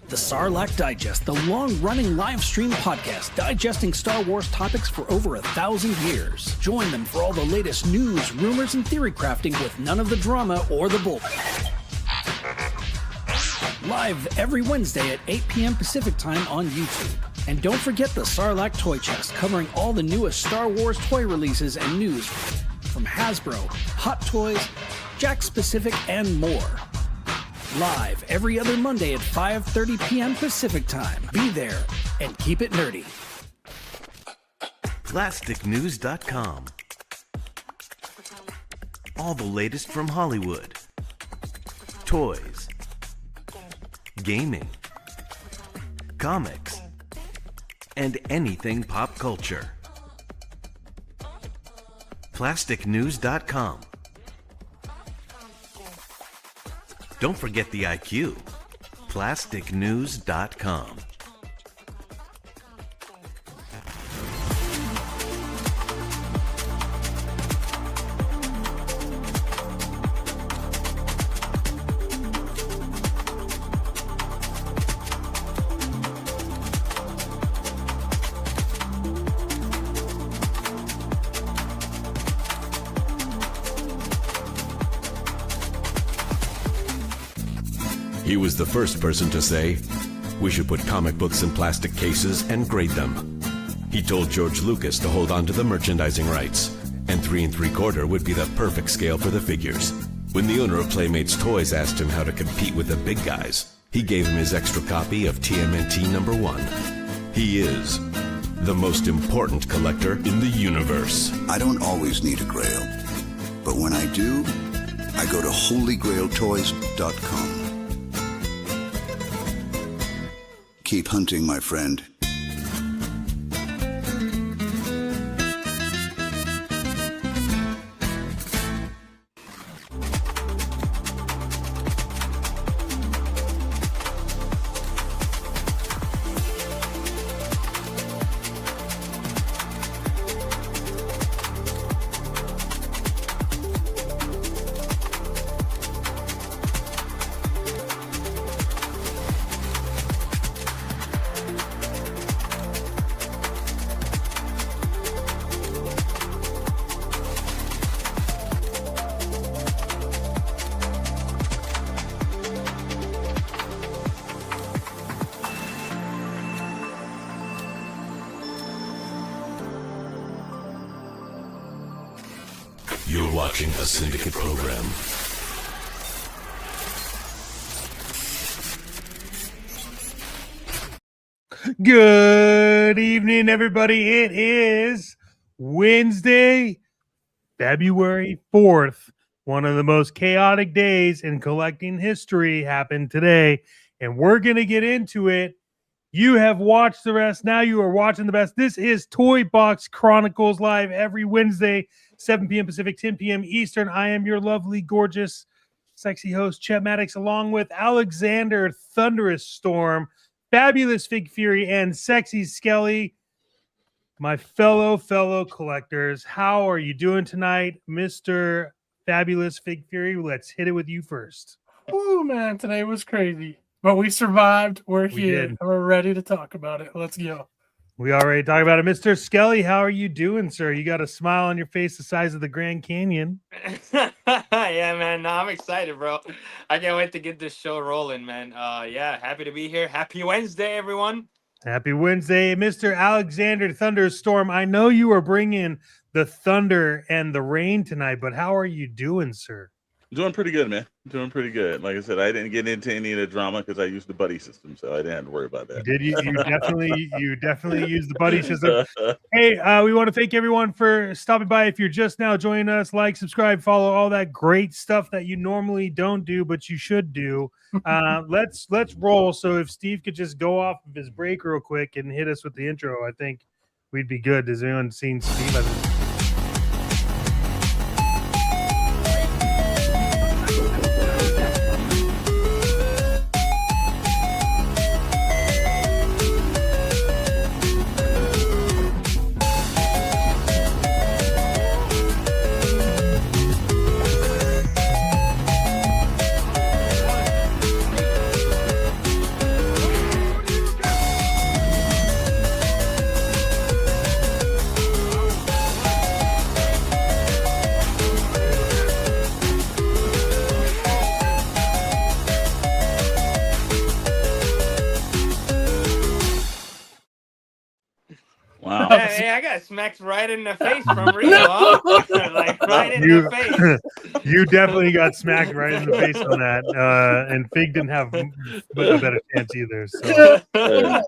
The Sarlacc Digest, the long-running live-stream podcast digesting Star Wars topics for over 1,000 years. Join them for all the latest news, rumors, and theory crafting with none of the drama or the bull. Live every Wednesday at 8 p.m. Pacific Time on YouTube. And don't forget the Sarlacc Toy Chest, covering all the newest Star Wars toy releases and news from Hasbro, Hot Toys, Jakks Pacific, and more. Live every other Monday at 5:30 p.m. Pacific Time. Be there and keep it nerdy. PlasticNews.com. All the latest from Hollywood. Toys. Gaming. Comics. And anything pop culture. PlasticNews.com. Don't forget the IQ. PlasticNews.com. He was the first person to say, we should put comic books in plastic cases and grade them. He told George Lucas to hold on to the merchandising rights, and 3 3/4 would be the perfect scale for the figures. When the owner of Playmates Toys asked him how to compete with the big guys, he gave him his extra copy of TMNT #1. He is the most important collector in the universe. I don't always need a grail, but when I do, I go to holygrailtoys.com. Keep hunting, my friend. You're watching a Syndicate program. Good evening, everybody. It is Wednesday, February 4th. One of the most chaotic days in collecting history happened today, and we're going to get into it. You have watched the rest. Now you are watching the best. This is Toy Box Chronicles live every Wednesday, 7 p.m. Pacific, 10 p.m. Eastern. I am your lovely, gorgeous, sexy host, Chet Maddox, along with Alexander Thunderous Storm, Fabulous Fig Fury, and Sexy Skelly. My fellow collectors, how are you doing tonight, Mr. Fabulous Fig Fury? Let's hit it with you first. Oh man, today was crazy. But we survived. We're here. And we're ready to talk about it. Let's go. We already talked about it. Mr. Skelly, how are you doing, sir? You got a smile on your face the size of the Grand Canyon. Yeah, man. No, I'm excited, bro. I can't wait to get this show rolling, man. Yeah, happy to be here. Happy Wednesday, everyone. Happy Wednesday, Mr. Alexander Thunderstorm. I know you are bringing the thunder and the rain tonight, but how are you doing, sir? Doing pretty good, man. Doing pretty good. Like I said, I didn't get into any of the drama because I used the buddy system, so I didn't have to worry about that. You definitely used the buddy system. Hey, we want to thank everyone for stopping by. If you're just now joining us, like, subscribe, follow, all that great stuff that you normally don't do, but you should do. Let's roll. So if Steve could just go off of his break real quick and hit us with the intro, I think we'd be good. Has anyone seen Steve? hey, I got smacked right in the face from Rio, huh? Like right in the face. You definitely got smacked right in the face on that. And Fig didn't have a better chance either. So Better,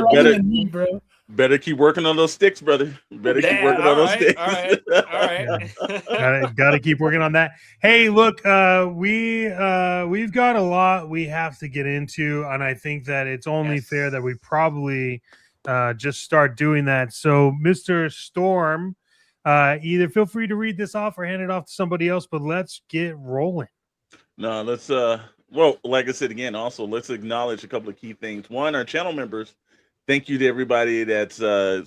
right in better, the knee, bro. better keep working on those sticks, brother. Better keep working on those sticks. All right. gotta keep working on that. Hey, look, we've got a lot we have to get into, and I think that it's only fair that we probably just start doing that. So, Mr. Storm, either feel free to read this off or hand it off to somebody else, but let's get rolling. No, let's well, like I said again, also let's acknowledge a couple of key things. One, our channel members. Thank you to everybody that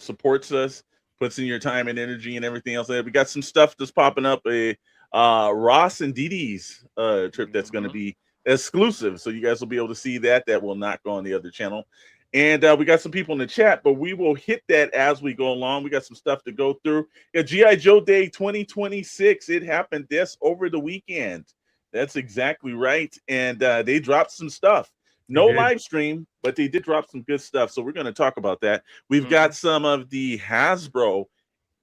supports us, puts in your time and energy and everything else. We got some stuff that's popping up. A Ross and Dee Dee's trip that's going to be exclusive, so you guys will be able to see that. That will not go on the other channel. And we got some people in the chat, but we will hit that as we go along. We got some stuff to go through. Yeah, G.I. Joe Day 2026. It happened this over the weekend. That's exactly right. And they dropped some stuff. No live stream, but they did drop some good stuff. So we're going to talk about that. We've got some of the Hasbro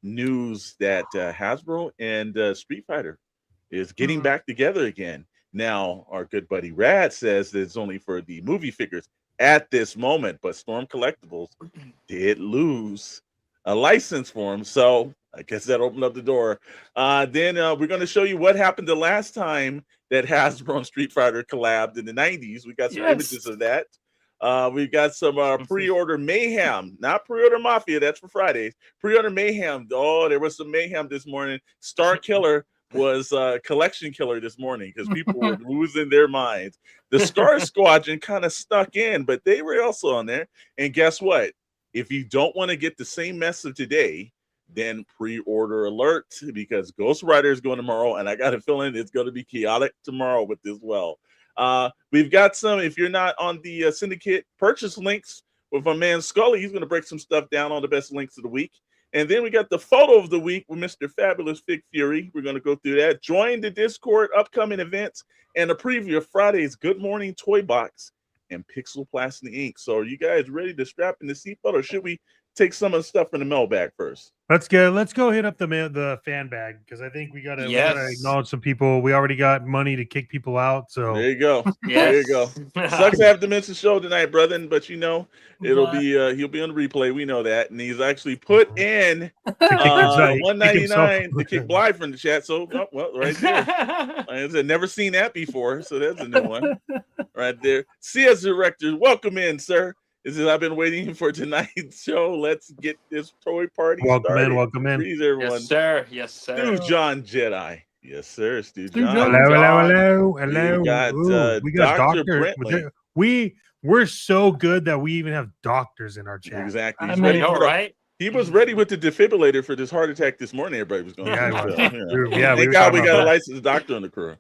news that Hasbro and Street Fighter is getting back together again. Now, our good buddy Rad says that it's only for the movie figures at this moment, but Storm Collectibles did lose a license for them. So I guess that opened up the door. Then we're going to show you what happened the last time that Hasbro and Street Fighter collabed in the 90s. We got some images of that. We've got some pre-order mayhem, not pre-order mafia. That's for Fridays. Pre-order mayhem. Oh, there was some mayhem this morning. Star Killer was collection killer this morning because people were losing their minds. The Star Squadron kind of stuck in, but they were also on there. And guess what? If you don't want to get the same mess of today, then pre-order alert, because Ghost Rider is going tomorrow, and I got a feeling it's going to be chaotic tomorrow with this. Well, we've got some, if you're not on the syndicate purchase links with my man Scully, he's going to break some stuff down on the best links of the week. And then we got the photo of the week with Mr. Fabulous Fig Fury. We're going to go through that. Join the Discord, upcoming events, and a preview of Friday's Good Morning Toy Box and Pixel Plastic Ink. So are you guys ready to strap in the seatbelt, or should we take some of the stuff in the mailbag first? Let's go hit up the fan bag, because I think we gotta acknowledge some people. We already got money to kick people out. So there you go. There you go. Sucks to have to miss the show tonight, brother, but you know it'll be he'll be on the replay. We know that, and he's actually put in $1.99 to kick Blythe from the chat. So well, right there. Like I said, never seen that before, so that's a new one right there. CS Director, welcome in, sir. This is, I've been waiting for tonight's show. Let's get this toy party started. Welcome in. Please, everyone. Yes, sir. Yes, sir. Stu John Jedi. Yes, sir. Stu Stu John. John. Hello. We got Dr. Dr. We're so good that we even have doctors in our chat. Exactly. I know, right? He was ready with the defibrillator for this heart attack this morning. Everybody was going. Thank God we got a licensed doctor on the crew.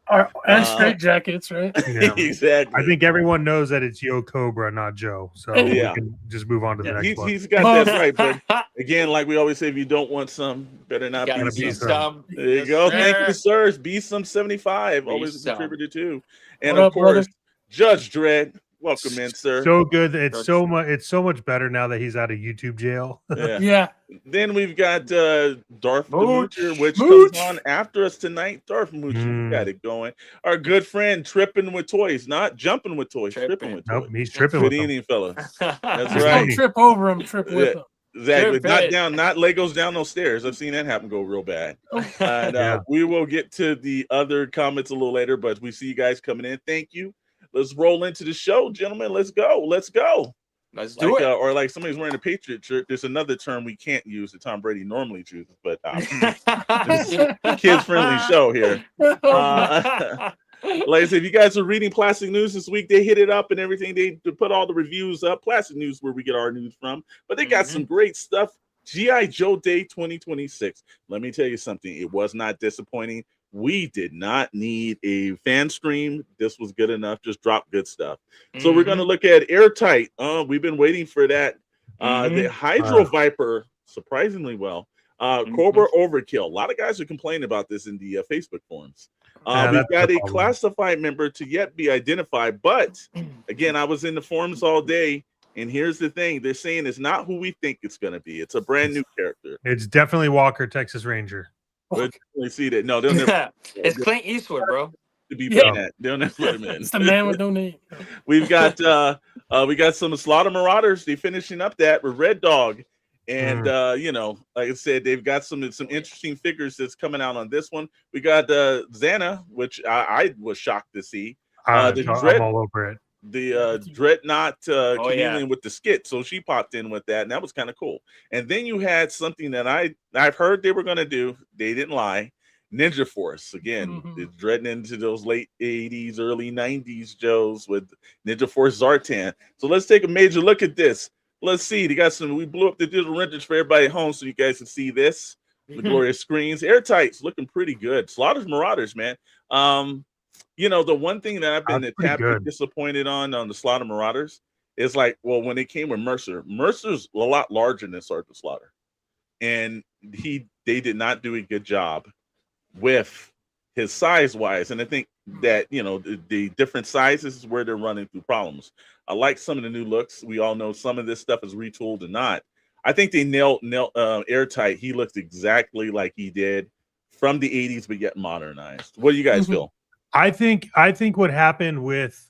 And straight jackets, right? Yeah. Exactly. I think everyone knows that it's Yo Cobra, not Joe. So we can just move on to the next one. He's got that right. But again, like we always say, if you don't want some, better not be some. There you go. Sir. Thank you, sir. Be some 75. Always a contributor too. And What of up, course, brother? Judge Dredd. Welcome in, sir. So good. It's so much better now that he's out of YouTube jail. Yeah. Then we've got Darth the Mooch. Moocher, which Mooch. comes on after us tonight. Darth Moocher, got it going. Our good friend Tripping with Toys, not Jumping with Toys, Tripping with Toys. Nope, he's tripping Good with them. evening, fellas. That's Just right. don't trip over him, trip with him. Exactly. Trip Not Legos down those stairs. I've seen that happen go real bad. And Yeah. we will get to the other comments a little later, but we see you guys coming in. Thank you. Let's roll into the show, gentlemen. Let's go. Let's go. Let's do it. Or like somebody's wearing a Patriot shirt. There's another term we can't use that Tom Brady normally chooses, but this is a kids-friendly show here. Like I said, if you guys are reading Plastic News this week, they hit it up and everything. They put all the reviews up. Plastic News, where we get our news from, but they got some great stuff. G.I. Joe Day 2026. Let me tell you something. It was not disappointing. We did not need a fan stream. This was good enough. Just drop good stuff. So we're going to look at Airtight. We've been waiting for that. The Hydro Viper, surprisingly well. Cobra Overkill. A lot of guys are complaining about this in the Facebook forums. We've got a classified member to yet be identified. But again, I was in the forums all day, And here's the thing: they're saying it's not who we think it's going to be. It's a brand new character. It's definitely Walker, Texas Ranger. We'll definitely see that. No, they'll never. It's Clint Eastwood, bro. To be playing that, they'll never let him in. It's the man with no name. We got some Slaughter Marauders. They're finishing up that with Red Dog. And you know, like I said, they've got some interesting figures that's coming out on this one. We got Xana, which I was shocked to see. I'm all over it. The Dreadnought chameleon with the skit, so she popped in with that, and that was kind of cool. And then you had something that I've heard they were going to do. They didn't lie. Ninja Force again. It's dreading into those late 80s, early 90s Joes with Ninja Force Zartan. So let's take a major look at this. Let's see. They got some. We blew up the digital renders for everybody at home, so you guys can see this. The glorious screens. Airtight's looking pretty good. Slaughter's Marauders, man. You know, the one thing that I've been a tad bit disappointed on the Slaughter Marauders is like, well, when it came with Mercer's a lot larger than Sergeant Slaughter, and they did not do a good job with his size wise. And I think that, you know, the different sizes is where they're running through problems. I like some of the new looks. We all know some of this stuff is retooled and not. I think they nailed Airtight. He looks exactly like he did from the 80s, but yet modernized. What do you guys feel? I think what happened with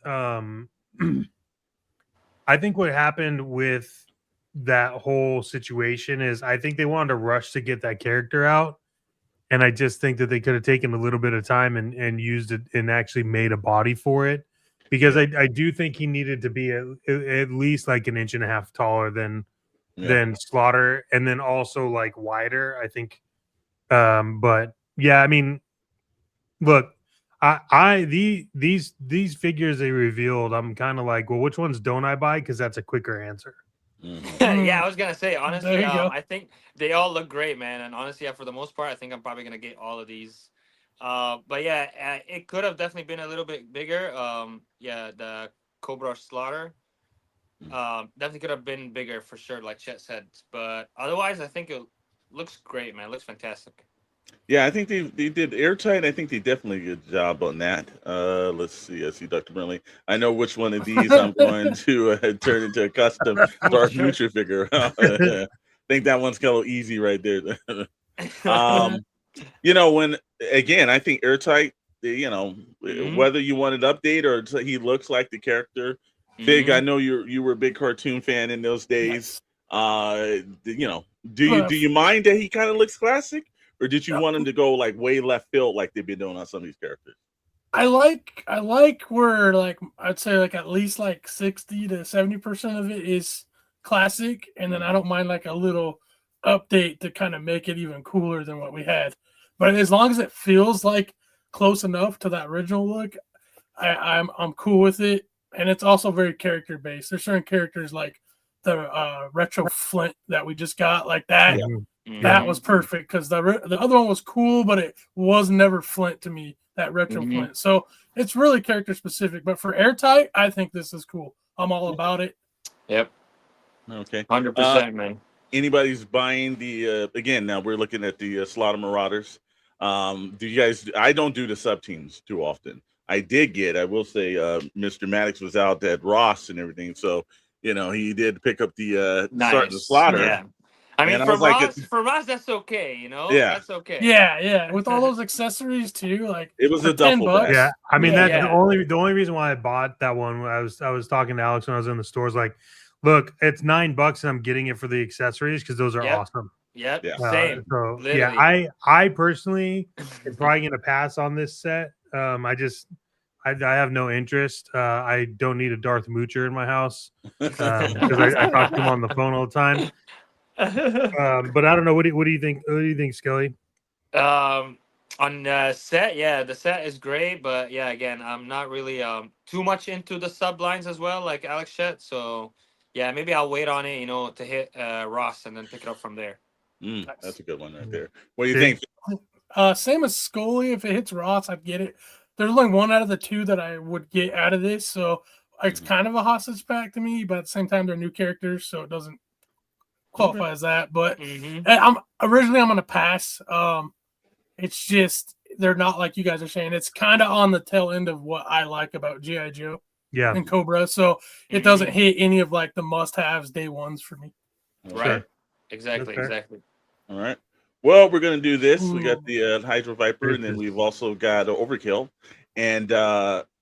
that whole situation is I think they wanted to rush to get that character out. And I just think that they could have taken a little bit of time and used it and actually made a body for it, because I do think he needed to be at least like an inch and a half taller than Slaughter, and then also like wider, I think. But yeah, I mean, look, these figures they revealed, I'm kind of like, well, which ones don't I buy? Because that's a quicker answer. Yeah, I was gonna say honestly, I think they all look great, man. And honestly, for the most part, I think I'm probably gonna get all of these. But yeah, it could have definitely been a little bit bigger. Yeah, the Cobra Slaughter, definitely could have been bigger for sure, like Chet said. But otherwise, I think it looks great, man. It looks fantastic. Yeah, I think they did Airtight. I think they definitely did a good job on that. Let's see. I see Dr. Brinley. I know which one of these I'm going to turn into a custom Dark Future figure. I think that one's kind of easy right there. You know, when again, I think Airtight. You know, whether you want an update or he looks like the character. Big. I know you were a big cartoon fan in those days. You know, do you mind that he kind of looks classic? Or did you want him to go like way left field like they've been doing on some of these characters? I like where like I'd say like at least like 60 to 70% of it is classic, and then I don't mind like a little update to kind of make it even cooler than what we had. But as long as it feels like close enough to that original look, I'm cool with it. And it's also very character based. There's certain characters like the retro Flint that we just got, like that. That was perfect because the other one was cool, but it was never Flint to me, that retro Flint. So it's really character specific. But for Airtight, I think this is cool. I'm all about it. Yep. Okay. 100%, man. Anybody's buying the again? Now we're looking at the Slaughter Marauders. Do you guys? I don't do the sub teams too often. I will say, Mr. Maddox was out at Ross and everything, so you know he did pick up the start the Slaughter. Yeah. I mean, for Ross, that's okay, you know? Yeah. That's okay. Yeah. With all those accessories too, like it was a duffel bag. Yeah. I mean, the only reason why I bought that one, I was talking to Alex when I was in the stores, like, look, it's $9 and I'm getting it for the accessories because those are awesome. Yep. Same. So literally. I personally am probably gonna pass on this set. I have no interest. I don't need a Darth Moocher in my house because I talk to him on the phone all the time. But I don't know. What do you think? What do you think, Skelly? On the set, the set is great, but yeah, again, I'm not really too much into the sublines as well, like Alex Shet. So yeah, maybe I'll wait on it, you know, to hit Ross and then pick it up from there. That's a good one right there. What do you think? Same as Scully. If it hits Ross, I'd get it. There's only one out of the two that I would get out of this, so it's kind of a hostage pack to me. But at the same time, they're new characters, so it doesn't qualify as that. But I'm going to pass. It's just they're not like you guys are saying. It's kind of on the tail end of what I like about G.I. Joe. and Cobra, so it doesn't hit any of like the must-haves day ones for me. Right. Exactly. All right. Well, we're gonna do this. We got the Hydro Viper, and then we've also got Overkill. And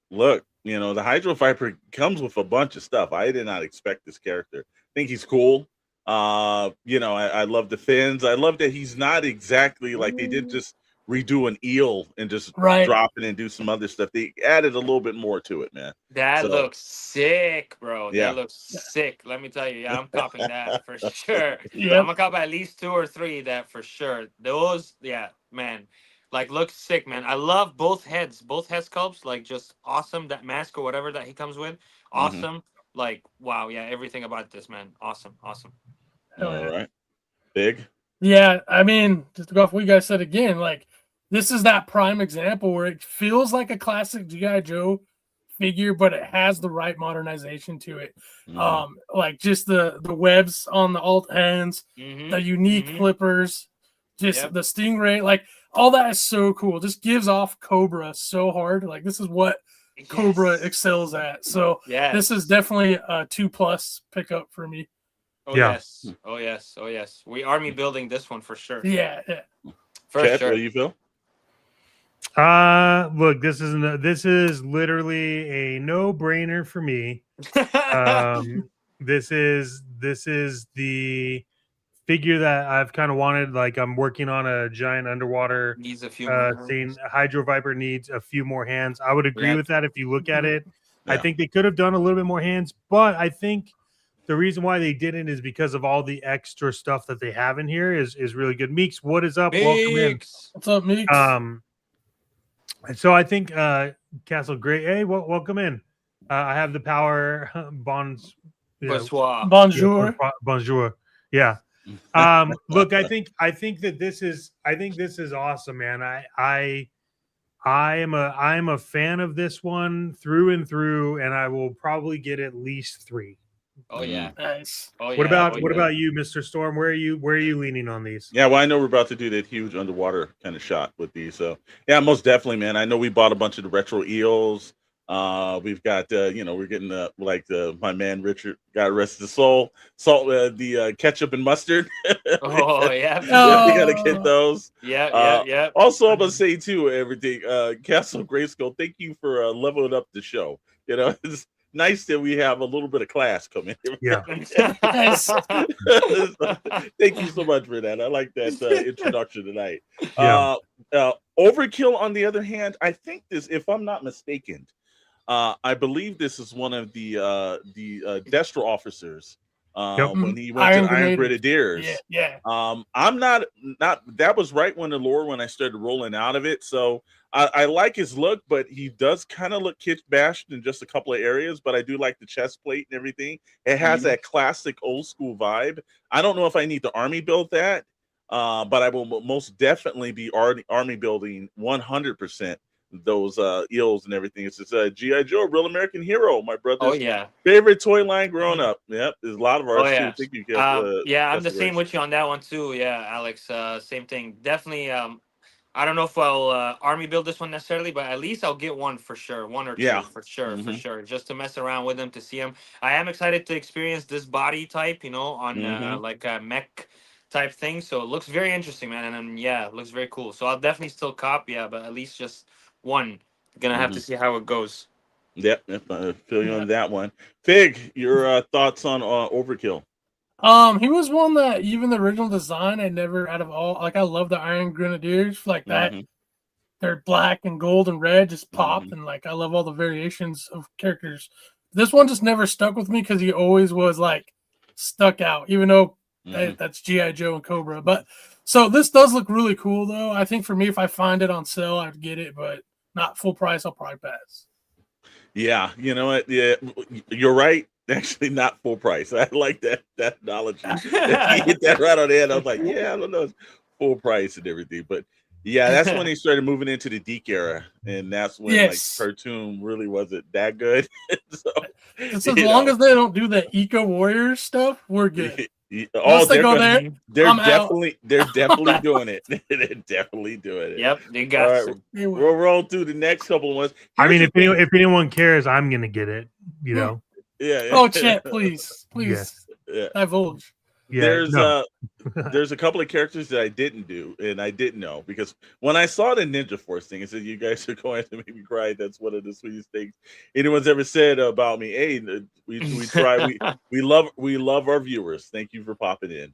look, the Hydro Viper comes with a bunch of stuff. I did not expect this character. I think he's cool. I love the fins. I love that he's not exactly like they did just redo an eel and just drop it and do some other stuff. They added a little bit more to it, man. That looks sick, bro. Yeah. That looks sick. Let me tell you. Yeah, I'm copying that for sure. Yeah, I'm gonna copy at least 2 or 3 that for sure. Those, man. Like, looks sick, man. I love both heads sculpts. Like, just awesome. That mask or whatever that he comes with, awesome. Like, wow, yeah, everything about this, man, awesome. All right, big. Yeah, I mean, just to go off what you guys said again, like, this is that prime example where it feels like a classic G.I. Joe figure, but it has the right modernization to it. Like just the webs on the alt hands, the unique flippers, just the stingray, like all that is so cool. Just gives off Cobra so hard. Like this is what Cobra excels at. So this is definitely a 2+ pickup for me. Oh yes. We army building this one for sure. Yeah. For Chad, sure. What do you feel? Look, this is literally a no-brainer for me. This is the figure that I've kind of wanted. Like I'm working on a giant underwater needs a few scene. Hydro Viper needs a few more hands. I would agree with that if you look at it. I think they could have done a little bit more hands, but I think the reason why they didn't is because of all the extra stuff that they have in here is really good. Meeks, what is up? Meeks. Welcome in. What's up, Meeks? So I think Castle Great. Hey, welcome in. I have the power. Bonjour. Bonjour. Yeah. Look, I think that this is awesome, man. I am a fan of this one through and through, and I will probably get at least 3. Oh yeah, nice. What about you, Mr. Storm? Where are you leaning on these? Yeah, well, I know we're about to do that huge underwater kind of shot with these. So yeah, most definitely, man. I know we bought a bunch of the retro eels. We've got we're getting my man Richard, God rest his soul, the ketchup and mustard. Oh yeah, we gotta get those. Yeah. Also, I'm gonna say too, everything. Castle Grayskull, thank you for leveling up the show. It's nice that we have a little bit of class come in. Yeah. Thank you so much for that. I like that introduction tonight. Overkill, on the other hand, I think this, if I'm not mistaken, I believe this is one of the Destro officers when he went to Iron Grenadiers. Yeah. I'm not that was right when I started rolling out of it. So I like his look, but he does kind of look kitsch bashed in just a couple of areas. But I do like the chest plate and everything. It has that classic old school vibe. I don't know if I need to army build that, but I will most definitely be army building 100% those eels and everything. It's just a G.I. Joe, real American hero, my brother's favorite toy line growing up. Yep, there's a lot of ours too. Thank you, I'm the same with you on that one too. Yeah, Alex, same thing. Definitely. I don't know if I'll army build this one necessarily, but at least I'll get one for sure, 1 or 2 for sure, just to mess around with them, to see them. I am excited to experience this body type, on like a mech type thing. So it looks very interesting, man, and it looks very cool. So I'll definitely still cop, but at least just 1. Gonna have to see how it goes. Yep, I feel you on that one. Fig, your thoughts on Overkill? He was one that even the original design, I never out of all, like I love the Iron Grenadiers like that. They're black and gold and red, just pop, and like I love all the variations of characters. This one just never stuck with me because he always was like stuck out, even though that's G.I. Joe and Cobra. But so this does look really cool though. I think for me, if I find it on sale, I'd get it, but not full price, I'll probably pass. Yeah, you know what? Yeah, you're right. Actually, not full price. I like that knowledge. You hit that right on the head. I was like, I don't know, it's full price and everything. But yeah, that's when they started moving into the Deke era, and that's when like cartoon really wasn't that good. So as long as they don't do the Eco Warriors stuff, we're good. Oh, they go there, they're I'm out. definitely doing it. They're definitely doing it. Yep, they All got right, to. we'll roll through the next couple of ones. I mean, Here's the thing. if anyone cares, I'm gonna get it. You know. Yeah. Oh, chat, please, Yeah. divulge. Yeah. No. There's a couple of characters that I didn't do and I didn't know because when I saw the Ninja Force thing, I said, "You guys are going to make me cry." That's one of the sweetest things anyone's ever said about me. Hey, we try. We love our viewers. Thank you for popping in.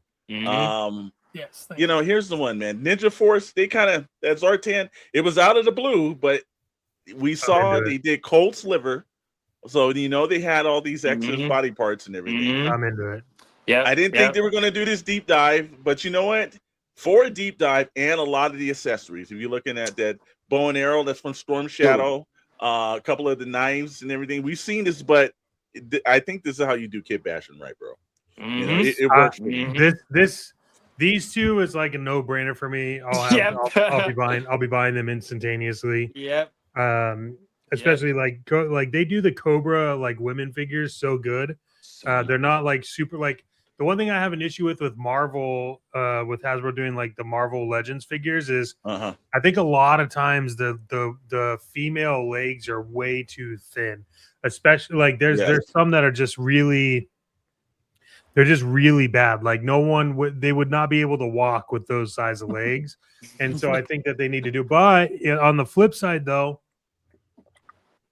Yes. You know, here's the one, man. Ninja Force. They kind of that Zartan. It was out of the blue, but we saw they did Cold Sliver. So you know they had all these extra body parts and everything. I'm into it. Yeah, I didn't think they were going to do this deep dive, but you know what? For a deep dive and a lot of the accessories, if you're looking at that bow and arrow that's from Storm Shadow, a couple of the knives and everything, we've seen this, but I think this is how you do kit bashing, right, bro? You know, it works for me. These two is like a no-brainer for me. I'll be buying them instantaneously. Yep. Especially like they do the Cobra like women figures so good. They're not like super like the one thing I have an issue with Marvel with Hasbro doing like the Marvel Legends figures is I think a lot of times the female legs are way too thin, especially like there's some that are just really bad. Like they would not be able to walk with those size of legs, and so I think that they need to do. But on the flip side, though,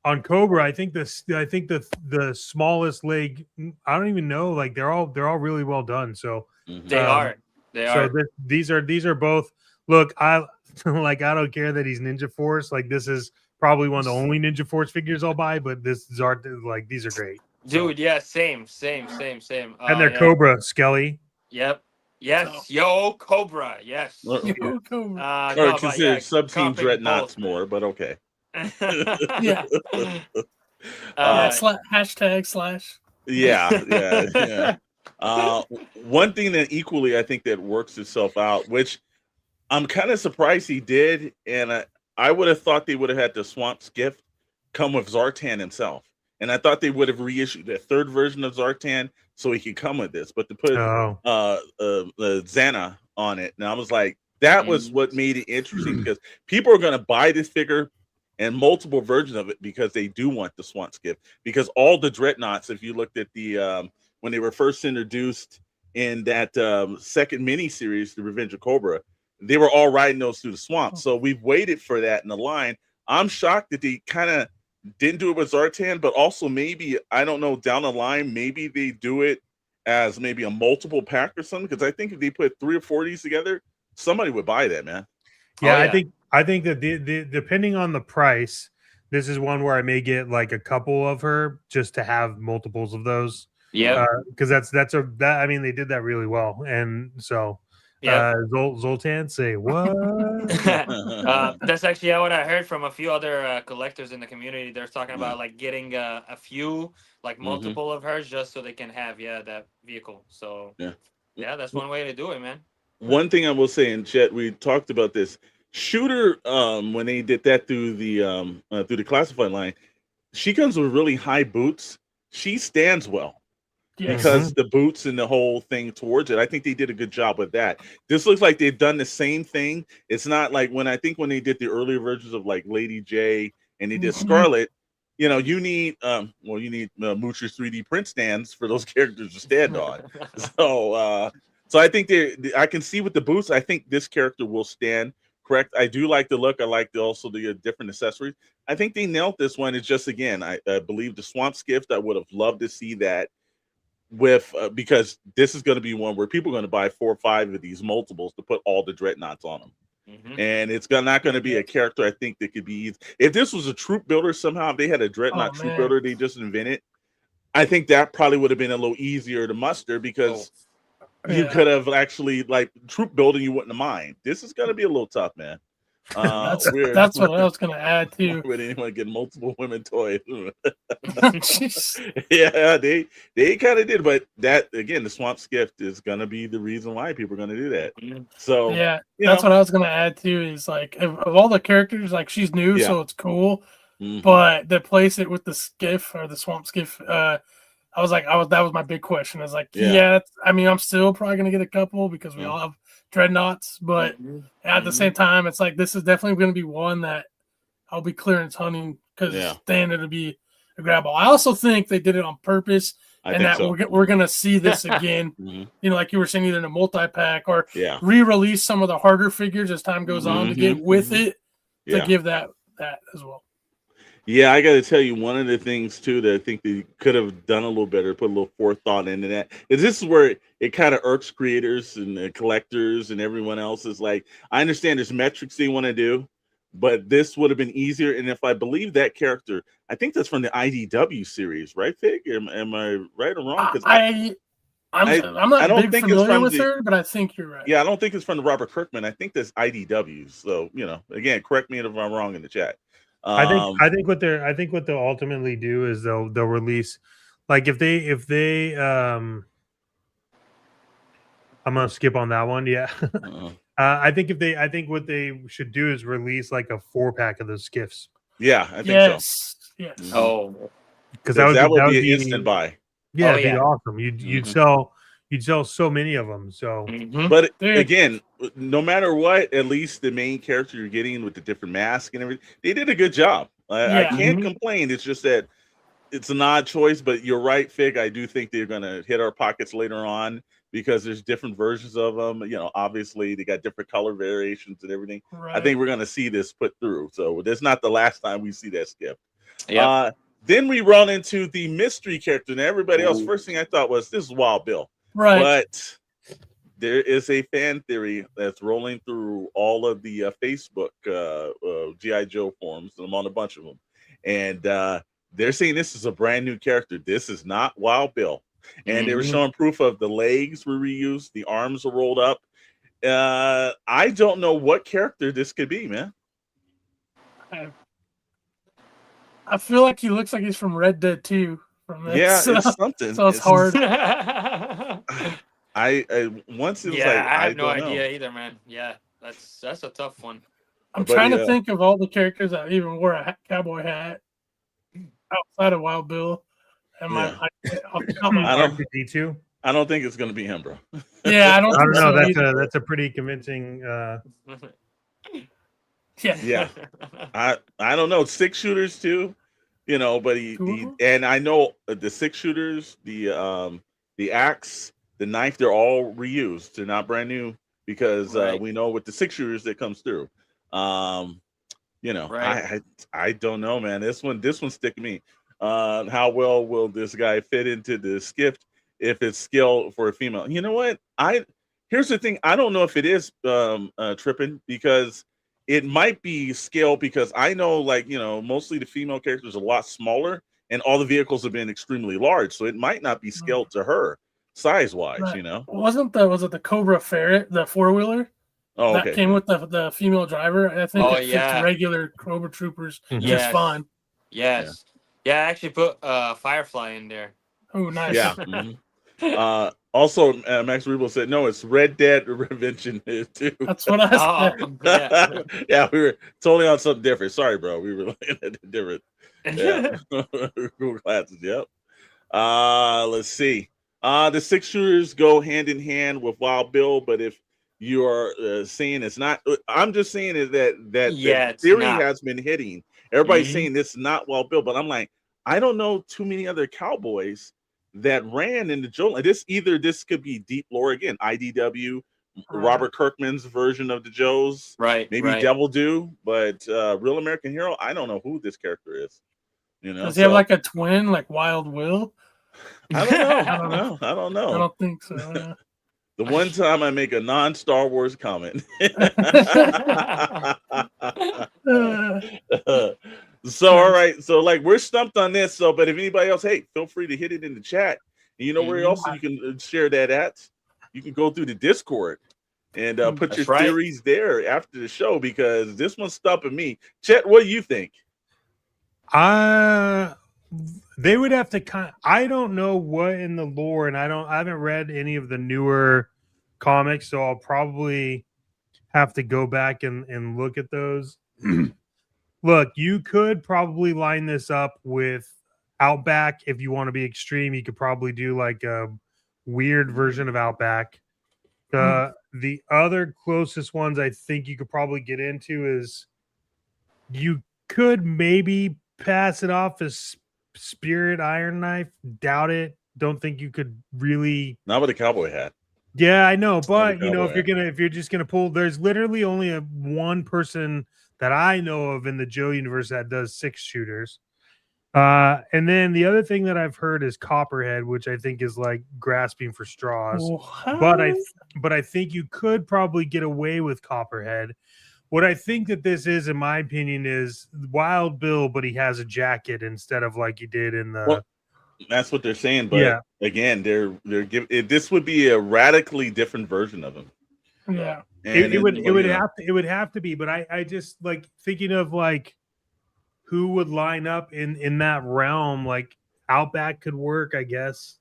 on Cobra, I think the smallest leg. I don't even know. Like they're all really well done. So they are. These are both. Look, I don't care that he's Ninja Force. Like this is probably one of the only Ninja Force figures I'll buy. But these are great. Dude, so. Yeah, same. And they're Cobra, Skelly. Yep. Yes. Yo, Cobra. Yes. Yo, Cobra. Or consider sub-team Dreadnoughts more, but okay. Yeah. #/ Yeah. One thing that equally I think that works itself out, which I'm kind of surprised he did, and I would have thought they would have had the Swamp Skiff come with Zartan himself. And I thought they would have reissued the third version of Zartan so he could come with this, but to put Xana on it, and I was like, that was what made it interesting because people are going to buy this figure and multiple versions of it because they do want the Swamp Skiff. Because all the Dreadnoughts, if you looked at the when they were first introduced in that second mini series, The Revenge of Cobra, they were all riding those through the swamp. So we've waited for that in the line. I'm shocked that they kind of didn't do it with Zartan, but also maybe, I don't know, down the line, maybe they do it as maybe a multiple pack or something. Because I think if they put 3 or 4 of these together, somebody would buy that, man. Yeah, I think that the depending on the price, this is one where I may get like a couple of her just to have multiples of those. Yeah, because I mean they did that really well, and so Zoltan say what? That's actually what I heard from a few other collectors in the community. They're talking about like getting a few, like multiple of hers, just so they can have that vehicle. So yeah, that's one way to do it, man. One thing I will say, and Chet, we talked about this. Shooter, when they did that through the classified line, she comes with really high boots. She stands well. Because the boots and the whole thing towards it. I think they did a good job with that. This looks like they've done the same thing. It's not like when they did the earlier versions of like Lady J and they did Scarlet, you need Moocher's 3D print stands for those characters to stand on. So I think I can see with the boots, I think this character will stand correct. I do like the look. I like also the different accessories. I think they nailed this one. It's just, again, I believe the Swamp Skiff, I would have loved to see that with because this is going to be one where people are going to buy 4 or 5 of these multiples to put all the Dreadnoughts on them. And it's not going to be a character I think that could be easy. If this was a troop builder somehow, if they had a Dreadnought troop builder they just invented, I think that probably would have been a little easier to muster because you could have actually like troop building you wouldn't mind. This is going to be a little tough, man. That's what I was going to add too. Would anyone get multiple women toys? Yeah, they kind of did, but that again, the Swamp Skiff is going to be the reason why people are going to do that. So that's what I was going to add too. Is like of all the characters, like she's new, so it's cool. But to place it with the skiff or the Swamp Skiff, that was my big question. I was like, yeah I mean, I'm still probably gonna get a couple because we all have dreadnoughts, but at the same time, it's like this is definitely gonna be one that I'll be clearance hunting because then it'll be a grabble. I also think they did it on purpose, and that we're gonna see this again. You know, like you were saying, either in a multi-pack or re-release some of the harder figures as time goes on to get with it to give that as well. Yeah, I got to tell you, one of the things too that I think they could have done a little better, put a little forethought into that, is this is where it kind of irks creators and collectors and everyone else. Is like, I understand there's metrics they want to do, but this would have been easier. And if I believe that character, I think that's from the IDW series, right, Fig? Am I right or wrong? Because I'm not big familiar with her, but I think you're right. Yeah, I don't think it's from the Robert Kirkman. I think that's IDW. So, you know, again, correct me if I'm wrong in the chat. I think what they'll ultimately do is they'll release, like if they I'm gonna skip on that one. Yeah. I think what they should do is release like a 4-pack of those skiffs. Yeah, I think so. Yes. Oh, because that would be an instant buy. Yeah, it'd be awesome. You'd sell so many of them. So, but again, no matter what, at least the main character you're getting with the different mask and everything, they did a good job. I can't complain. It's just that it's an odd choice, but you're right, Fig. I do think they're going to hit our pockets later on because there's different versions of them. You know, obviously they got different color variations and everything. Right. I think we're going to see this put through. So that's not the last time we see that skip. Yeah. Then we run into the mystery character. And everybody else, first thing I thought was, this is Wild Bill. Right. But there is a fan theory that's rolling through all of the Facebook G.I. Joe forums, and I'm on a bunch of them. And they're saying this is a brand new character. This is not Wild Bill. And they were showing proof of the legs were reused, the arms were rolled up. I don't know what character this could be, man. I feel like he looks like he's from Red Dead 2. Yeah, it's something. So it's hard. I once it was like, I have no idea either, man. Yeah, that's a tough one. I'm trying to think of all the characters that even wore a cowboy hat outside of Wild Bill. I don't think it's going to be him, bro. Yeah, I don't know. That's a pretty convincing. Yeah. I don't know. 6 shooters too, you know. But and I know the 6 shooters, the axe, the knife, they're all reused. They're not brand new because we know with the 6 shooters that comes through. You know, I don't know, man. This one stick to me. How well will this guy fit into the skiff if it's skill for a female? You know what? Here's the thing. I don't know if it is tripping because it might be scale because I know, like, you know, mostly the female characters are a lot smaller and all the vehicles have been extremely large. So it might not be scaled to her size wise, you know? Was it the Cobra Ferret, the 4-wheeler? Oh, that came with the female driver. I think it fits regular Cobra Troopers just fine. Yes. Yeah, I actually put Firefly in there. Oh, nice. Yeah. Also, Max Rebo said, no, it's Red Dead Redemption too. That's what I said. Yeah, we were totally on something different. Sorry, bro. We were looking at different cool classes. Yep. Let's see. The 6 shooters go hand in hand with Wild Bill, but if you are saying it's not, I'm just saying is that theory has been hitting. Everybody's saying this is not Wild Bill, but I'm like, I don't know too many other cowboys that ran in the Joe. This could be deep lore again, IDW, Robert Kirkman's version of the Joes, right? Maybe Devil Do, but Real American Hero, I don't know who this character is. You know, does he have like a twin, like Wild Will? I don't know. I don't know. I don't think so. Yeah. The one time I make a non-Star Wars comment. So, all right. So, like, we're stumped on this. So, but if anybody else, hey, feel free to hit it in the chat. And you know where else you can share that at? You can go through the Discord and put your theories there after the show because this one's stumping me. Chet, what do you think? They would have to I don't know what in the lore, and I haven't read any of the newer comics, so I'll probably have to go back and look at those. Look, you could probably line this up with Outback, if you want to be extreme, you could probably do like a weird version of Outback. The other closest ones I think you could probably get into is you could maybe pass it off as Spirit Iron Knife. Doubt it. Don't think you could really. Not with a cowboy hat. Yeah, I know, but you know, if you're just gonna pull, there's literally only one person that I know of in the Joe universe that does 6 shooters. And then the other thing that I've heard is Copperhead, which I think is like grasping for straws. But I think you could probably get away with Copperhead. What I think that this is, in my opinion, is Wild Bill, but he has a jacket instead of like he did in the. Well, that's what they're saying, but again, they're giving this would be a radically different version of him. Yeah, it would have to be, but I just like thinking of like who would line up in that realm. Like Outback could work, I guess.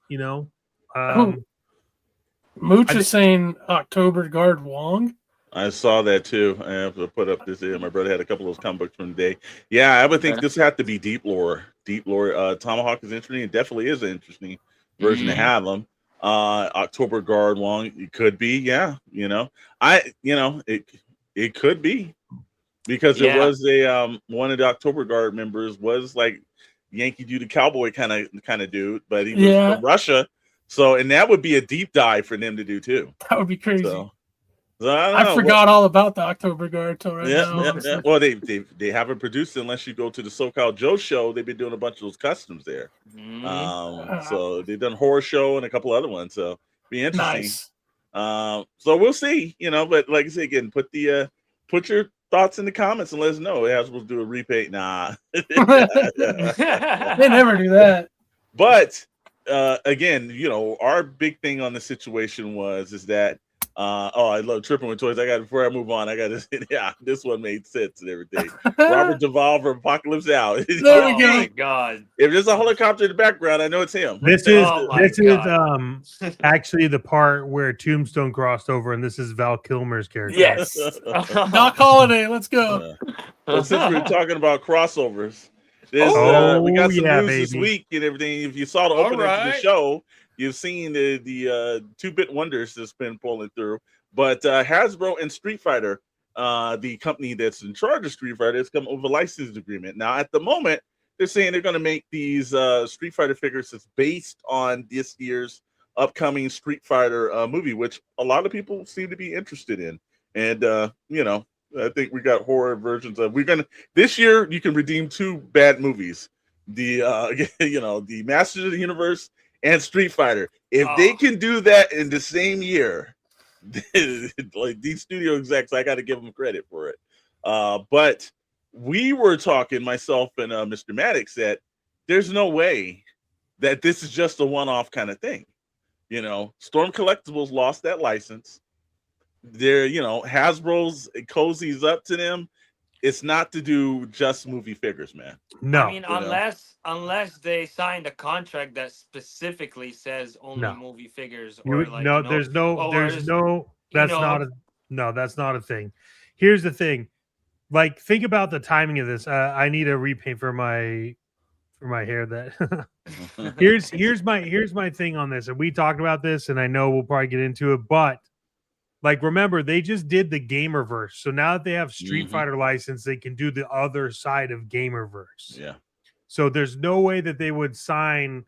Mooch is saying October Guard Wong. I saw that too. I have to put up this. My brother had a couple of those comic books from the day. Yeah, I would think this had to be deep lore. Tomahawk is interesting. It definitely is an interesting version to have them. October Guard Wong, it could be. Yeah, it could be because it was a one of the October Guard members was like Yankee Doodle Cowboy kind of dude, but he was from Russia. So, and that would be a deep dive for them to do too. That would be crazy. So I forgot all about the October Guard till now. Yeah. Well, they haven't produced it unless you go to the SoCal Joe show. They've been doing a bunch of those customs there. So they've done Horror Show and a couple other ones. So be interesting. Nice. So we'll see. But like I say again, put your thoughts in the comments and let us know. Hasbro do a repaint. Nah, they never do that. But again, our big thing on the situation is that. I love tripping with toys. Before I move on, I got to say, this one made sense and everything. Robert Duvall from Apocalypse Now. Oh my God! If there's a helicopter in the background, I know it's him. This is actually the part where Tombstone crossed over, and this is Val Kilmer's character. Yes, Doc Holliday. Let's go. Well, since we're talking about crossovers, we got some news this week and everything. If you saw the opening of the show. You've seen the 2-bit wonders that's been pulling through, but Hasbro and Street Fighter, the company that's in charge of Street Fighter, has come up with a license agreement. Now, at the moment, they're saying they're going to make these Street Fighter figures that's based on this year's upcoming Street Fighter movie, which a lot of people seem to be interested in. And I think we got horror versions of. This year you can redeem 2 bad movies: the the Masters of the Universe and Street Fighter. If they can do that in the same year, like these studio execs, I got to give them credit for it. But we were talking, myself and Mr. Maddox, that there's no way that this is just a one-off kind of thing. Storm Collectibles lost that license. They're, Hasbro's cozies up to them. It's not to do just movie figures, man. No, I mean, unless they signed a contract that specifically says only movie figures. Or that's not a thing. Here's the thing. Like, think about the timing of this. I need a repaint for my hair. That here's my thing on this, and we talked about this, and I know we'll probably get into it, but. Like, remember, they just did the Gamerverse. So now that they have Street Fighter license, they can do the other side of Gamerverse. Yeah. So there's no way that they would sign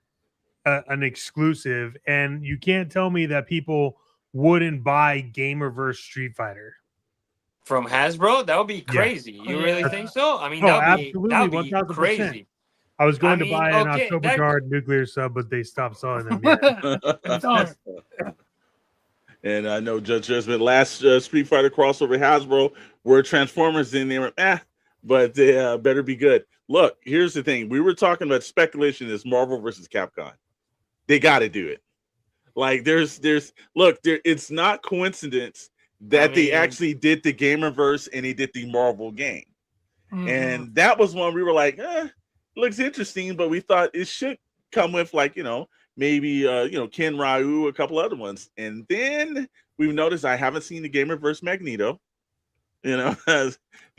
an exclusive. And you can't tell me that people wouldn't buy Gamerverse Street Fighter. From Hasbro? That would be crazy. Yeah. You really think so? I mean, that would be crazy. I was going to buy an October Guard nuclear sub, but they stopped selling them yet. And I know Judge Judgment last Street Fighter crossover Hasbro were Transformers in there, but they better be good. Look, here's the thing: we were talking about speculation is Marvel versus Capcom. They got to do it. Like it's not coincidence that they actually did the Gamerverse and they did the Marvel game, and that was one we were like, looks interesting, but we thought it should come with maybe Ken Ryu, a couple other ones. And then we've noticed I haven't seen the Gamerverse Magneto. You know, the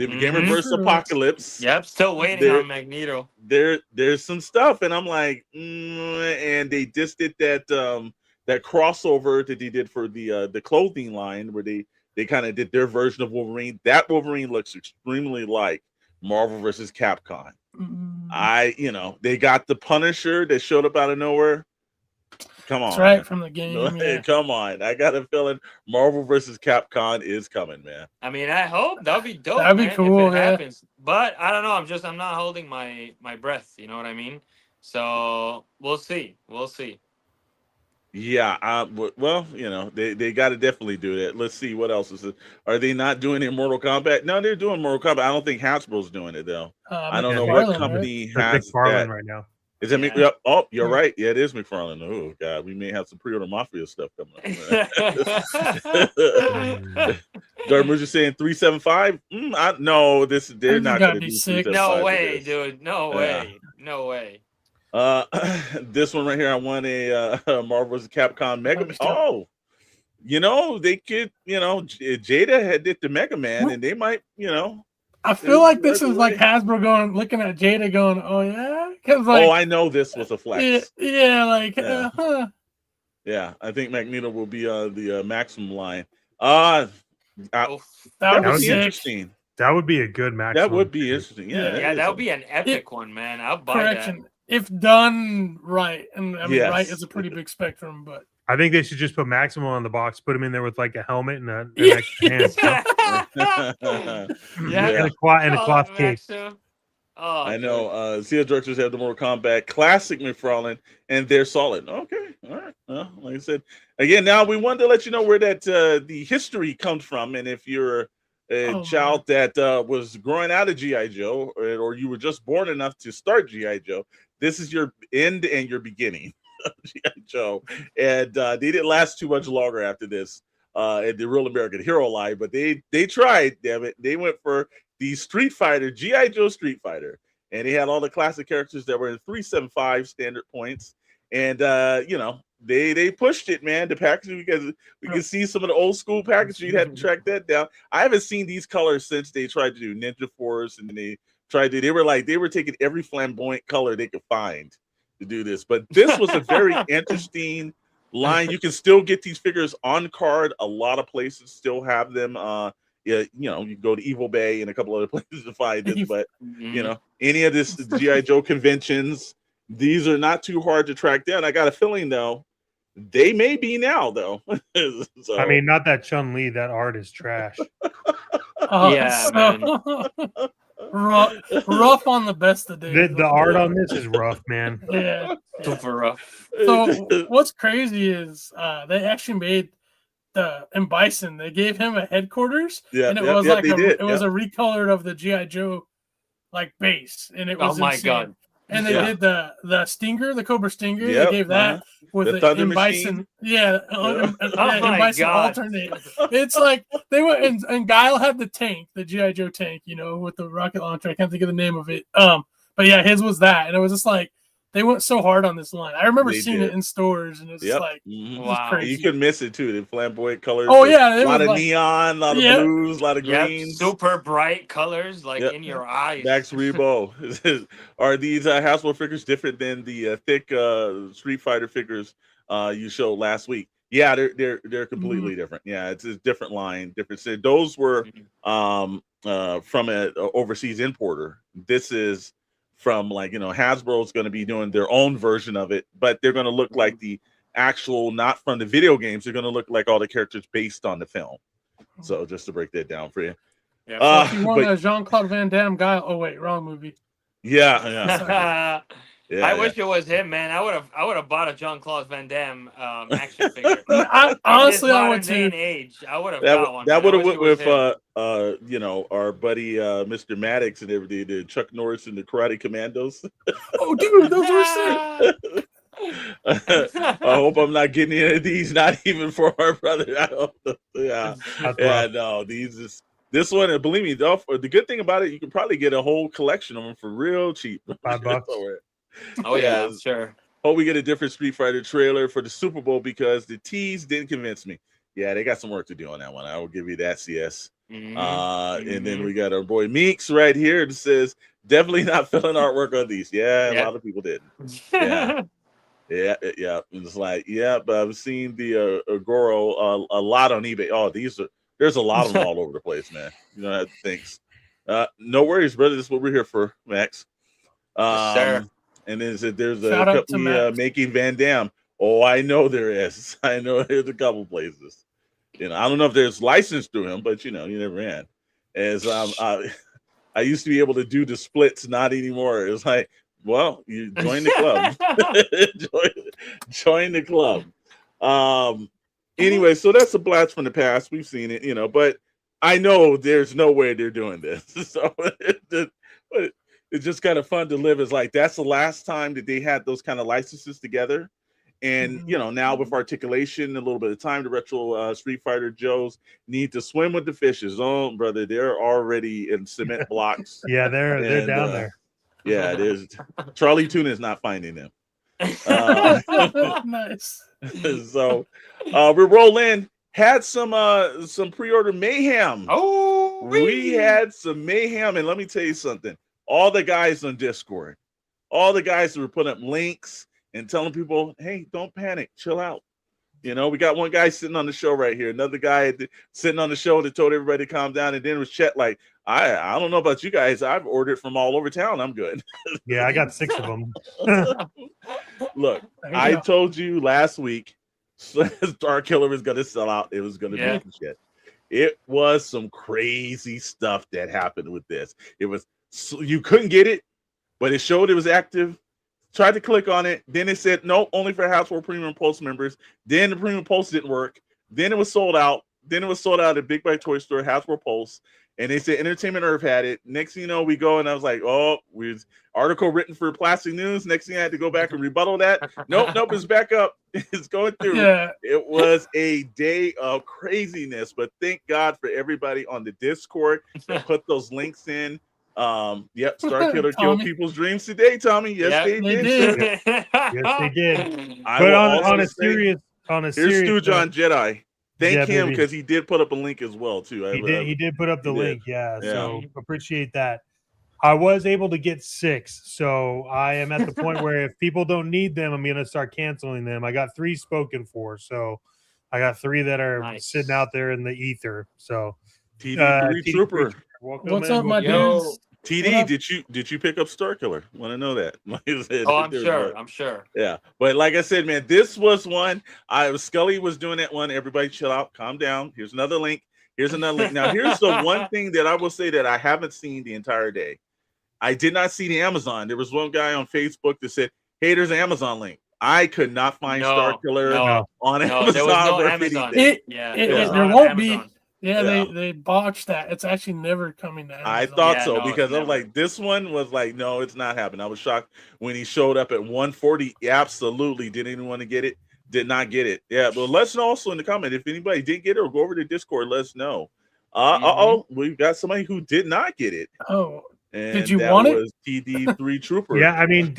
Gamer Mhm. Burst Apocalypse. Yep, still waiting There- on Magneto. There's some stuff, and I'm like, and they just did that that crossover that they did for the clothing line where they kind of did their version of Wolverine. That Wolverine looks extremely like Marvel versus Capcom. They got the Punisher that showed up out of nowhere. Come on, That's right, man. from the game. No, Yeah. come on. I got a feeling Marvel versus Capcom is coming, man. I mean, I hope that'd be dope. That'd be man, cool, if it yeah. happens. But I don't know. I'm not holding my breath. You know what I mean? So we'll see. We'll see. Yeah, well, they got to definitely do that. Let's see what else is it. Are they not doing it in Mortal Kombat? No, they're doing Mortal Kombat. I don't think Hasbro's doing it though. I don't know what McFarlane, company That's has McFarlane that. right now. Is that Yeah. Yep. Oh, you're right. Yeah, it is McFarlane. Oh God, we may have some pre-order Mafia stuff coming up. Darmu's just saying 375. No, they're This not gotta going to be do sick. 375. No with way, this. dude. No Yeah. way. No way. This one right here, I want a Marvel vs. Capcom Mega Man. Stop. Oh, they could, Jada had did the Mega Man, and they might, I feel like There's this is like Hasbro looking at Jada going, oh yeah? Because I know this was a flex. Yeah, like, Yeah. Yeah, I think Magneto will be the Maximum line. That that would was be sick. interesting. That would be a good match. That would be interesting. Yeah, that would be. be an epic one, man. I'll buy Correction. If done right, and I mean, Yes. right is a pretty big spectrum, but I think they should just put Maximum on the box, put him in there with like a helmet and an Yeah. extra hand. that. Yeah. And a cloth cake. Oh, I know. CEO directors have the Mortal Kombat Classic McFarlane, and they're solid. Okay, all right. Well, like I said, again, now we wanted to let you know where that the history comes from, and if you're a child that was growing out of GI Joe, or you were just born enough to start GI Joe, this is your end and your beginning of GI Joe, and they didn't last too much longer after this. In the Real American Hero line, but they tried. Damn it, they went for the Street Fighter, G.I. Joe Street Fighter. And he had all the classic characters that were in 375 standard points. And, they pushed it, man. The packaging, because we can see some of the old school packaging. You had to track that down. I haven't seen these colors since they tried to do Ninja Force. And then they were taking every flamboyant color they could find to do this. But this was a very interesting line. You can still get these figures on card. A lot of places still have them. You can go to Evil Bay and a couple other places to find this, but any of this GI Joe conventions, these are not too hard to track down. I got a feeling though, they may be now though. So, I mean, not that Chun-Li, that art is trash. man. rough on the best of days. The art on this is rough, man. Yeah. Super rough. So what's crazy is they actually made in Bison, they gave him a headquarters, and it was a recolored of the GI Joe like base, and it was my insane. God. And they did the Stinger, the Cobra Stinger. Yep, They gave that with the the Thunder in Machine. Bison. Yeah, in my Bison God. alternate. It's like they went and Guile had the tank, the GI Joe tank, with the rocket launcher. I can't think of the name of it. But yeah, his was that, and it was just like they went so hard on this line. I remember seeing it in stores, and it's just like, wow, crazy. You could miss it too. The flamboyant colors. Oh yeah, a lot of neon, a lot of blues, a lot of greens. Super bright colors, like in your eyes. Max Rebo. Are these Hasbro figures different than the thick Street Fighter figures you showed last week? Yeah, they're completely different. Yeah, it's a different line, different. Those were from an overseas importer. This is from Hasbro is going to be doing their own version of it, but they're going to look like the actual, not from the video games. They're going to look like all the characters based on the film. So just to break that down for you. Yeah, so if you want a Jean-Claude Van Damme guy, oh wait, wrong movie. Yeah. I wish it was him, man. I would have bought a Jean-Claude Van Damme action figure. Honestly, I would day and too. age, I would have got one. That would have went with our buddy Mr. Maddox and everything, the Chuck Norris and the Karate Commandos. Oh, dude, those were sick. I hope I'm not getting any of these, not even for our brother. I hope, no, this one, and believe me, though, the good thing about it, you can probably get a whole collection of them for real cheap. $5. Oh yeah, sure. Hope we get a different Street Fighter trailer for the Super Bowl because the tease didn't convince me. Yeah, they got some work to do on that one. I will give you that, CS. And then we got our boy Meeks right here that says definitely not filling artwork on these. Yeah, a lot of people did. Yeah. Yeah. It's like, but I've seen the Agoro a lot on eBay. Oh, there's a lot of them all over the place, man. You know, thanks. No worries, brother. This is what we're here for, Max. Sir. And then there's a Shout out to company Max. making Van Damme. Oh, I know there is. I know there's a couple places. You know, I don't know if there's license through him, but you know, you never ran. As I used to be able to do the splits, not anymore. It was like, well, you join the club. join the club. Anyway, so that's a blast from the past. We've seen it, you know, but I know there's no way they're doing this. So it's just kind of fun to live. It's like that's the last time that they had those kind of licenses together. And you know, now with articulation, a little bit of time, the retro Street Fighter Joes need to swim with the fishes. Oh, brother, they're already in cement blocks. Yeah, they're down there. Yeah, it is. Charlie Tuna is not finding them. Nice. So we roll in. Had some pre-order mayhem. Oh, we had some mayhem, and let me tell you something. All the guys on Discord, all the guys who were putting up links and telling people, hey, don't panic, chill out. You know, we got one guy sitting on the show right here, another guy sitting on the show that told everybody to calm down, and then it was Chet like, I don't know about you guys. I've ordered from all over town. I'm good. Yeah, I got 6 of them. Look, I told you last week, Star Killer was going to sell out. It was going to be some shit. It was some crazy stuff that happened with this. It was, you couldn't get it, but it showed it was active. Tried to click on it. Then it said, nope, only for Hasbro Premium Pulse members. Then the Premium Pulse didn't work. Then it was sold out. Then it was sold out at Big Bite Toy Store, Hasbro Pulse. And they said Entertainment Earth had it. Next thing you know, we go, and I was like, oh, article written for Plastic News. Next thing I had to go back and rebuttal that. Nope, it's back up. It's going through. Yeah. It was a day of craziness, but thank God for everybody on the Discord that put those links in. Star Killer killed people's dreams today, Tommy. Yes, they did. Yes, they did. I But will on a also say, serious, here's Stu John Jedi. Thank him baby. because he did put up a link as well too. He did put up the link. Yeah, so appreciate that. I was able to get 6, so I am at the point where if people don't need them, I'm gonna start canceling them. I got 3 spoken for, so I got 3 that are sitting out there in the ether. So TD3 Trooper. What's up, my dudes? TD, did you pick up Star Killer? Want to know that? I'm sure. Yeah, but like I said, man, this was one. Scully was doing that one. Everybody, chill out, calm down. Here's another link. Here's another link. Now, here's the one thing that I will say that I haven't seen the entire day. I did not see the Amazon. There was one guy on Facebook that said, "Hey, there's an Amazon link." I could not find Star Killer on Amazon. There was no Amazon. There won't be. Yeah, they botched that. It's actually never coming to Amazon. I thought so because I was like, this one was like, no, it's not happening. I was shocked when he showed up at 140. Absolutely didn't want to get it. Did not get it. Yeah, but let us know also in the comment if anybody did get it or go over to Discord. Let us know. We've got somebody who did not get it. Oh, and did you want it? Was TD3 Trooper. Yeah, I mean,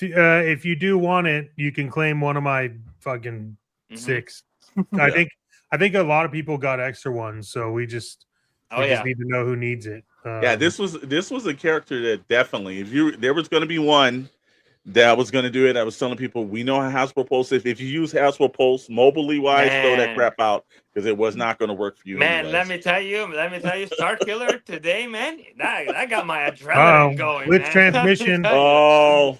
if you do want it, you can claim one of my fucking 6. I think a lot of people got extra ones, so we just need to know who needs it. This was a character that definitely, there was going to be one that was going to do it. I was telling people, we know how Hasbro Pulse is. If you use Hasbro Pulse mobily wise, throw that crap out because it was not going to work for you. Man, let me tell you, Star Killer today, man, that got my adrenaline going. With transmission. There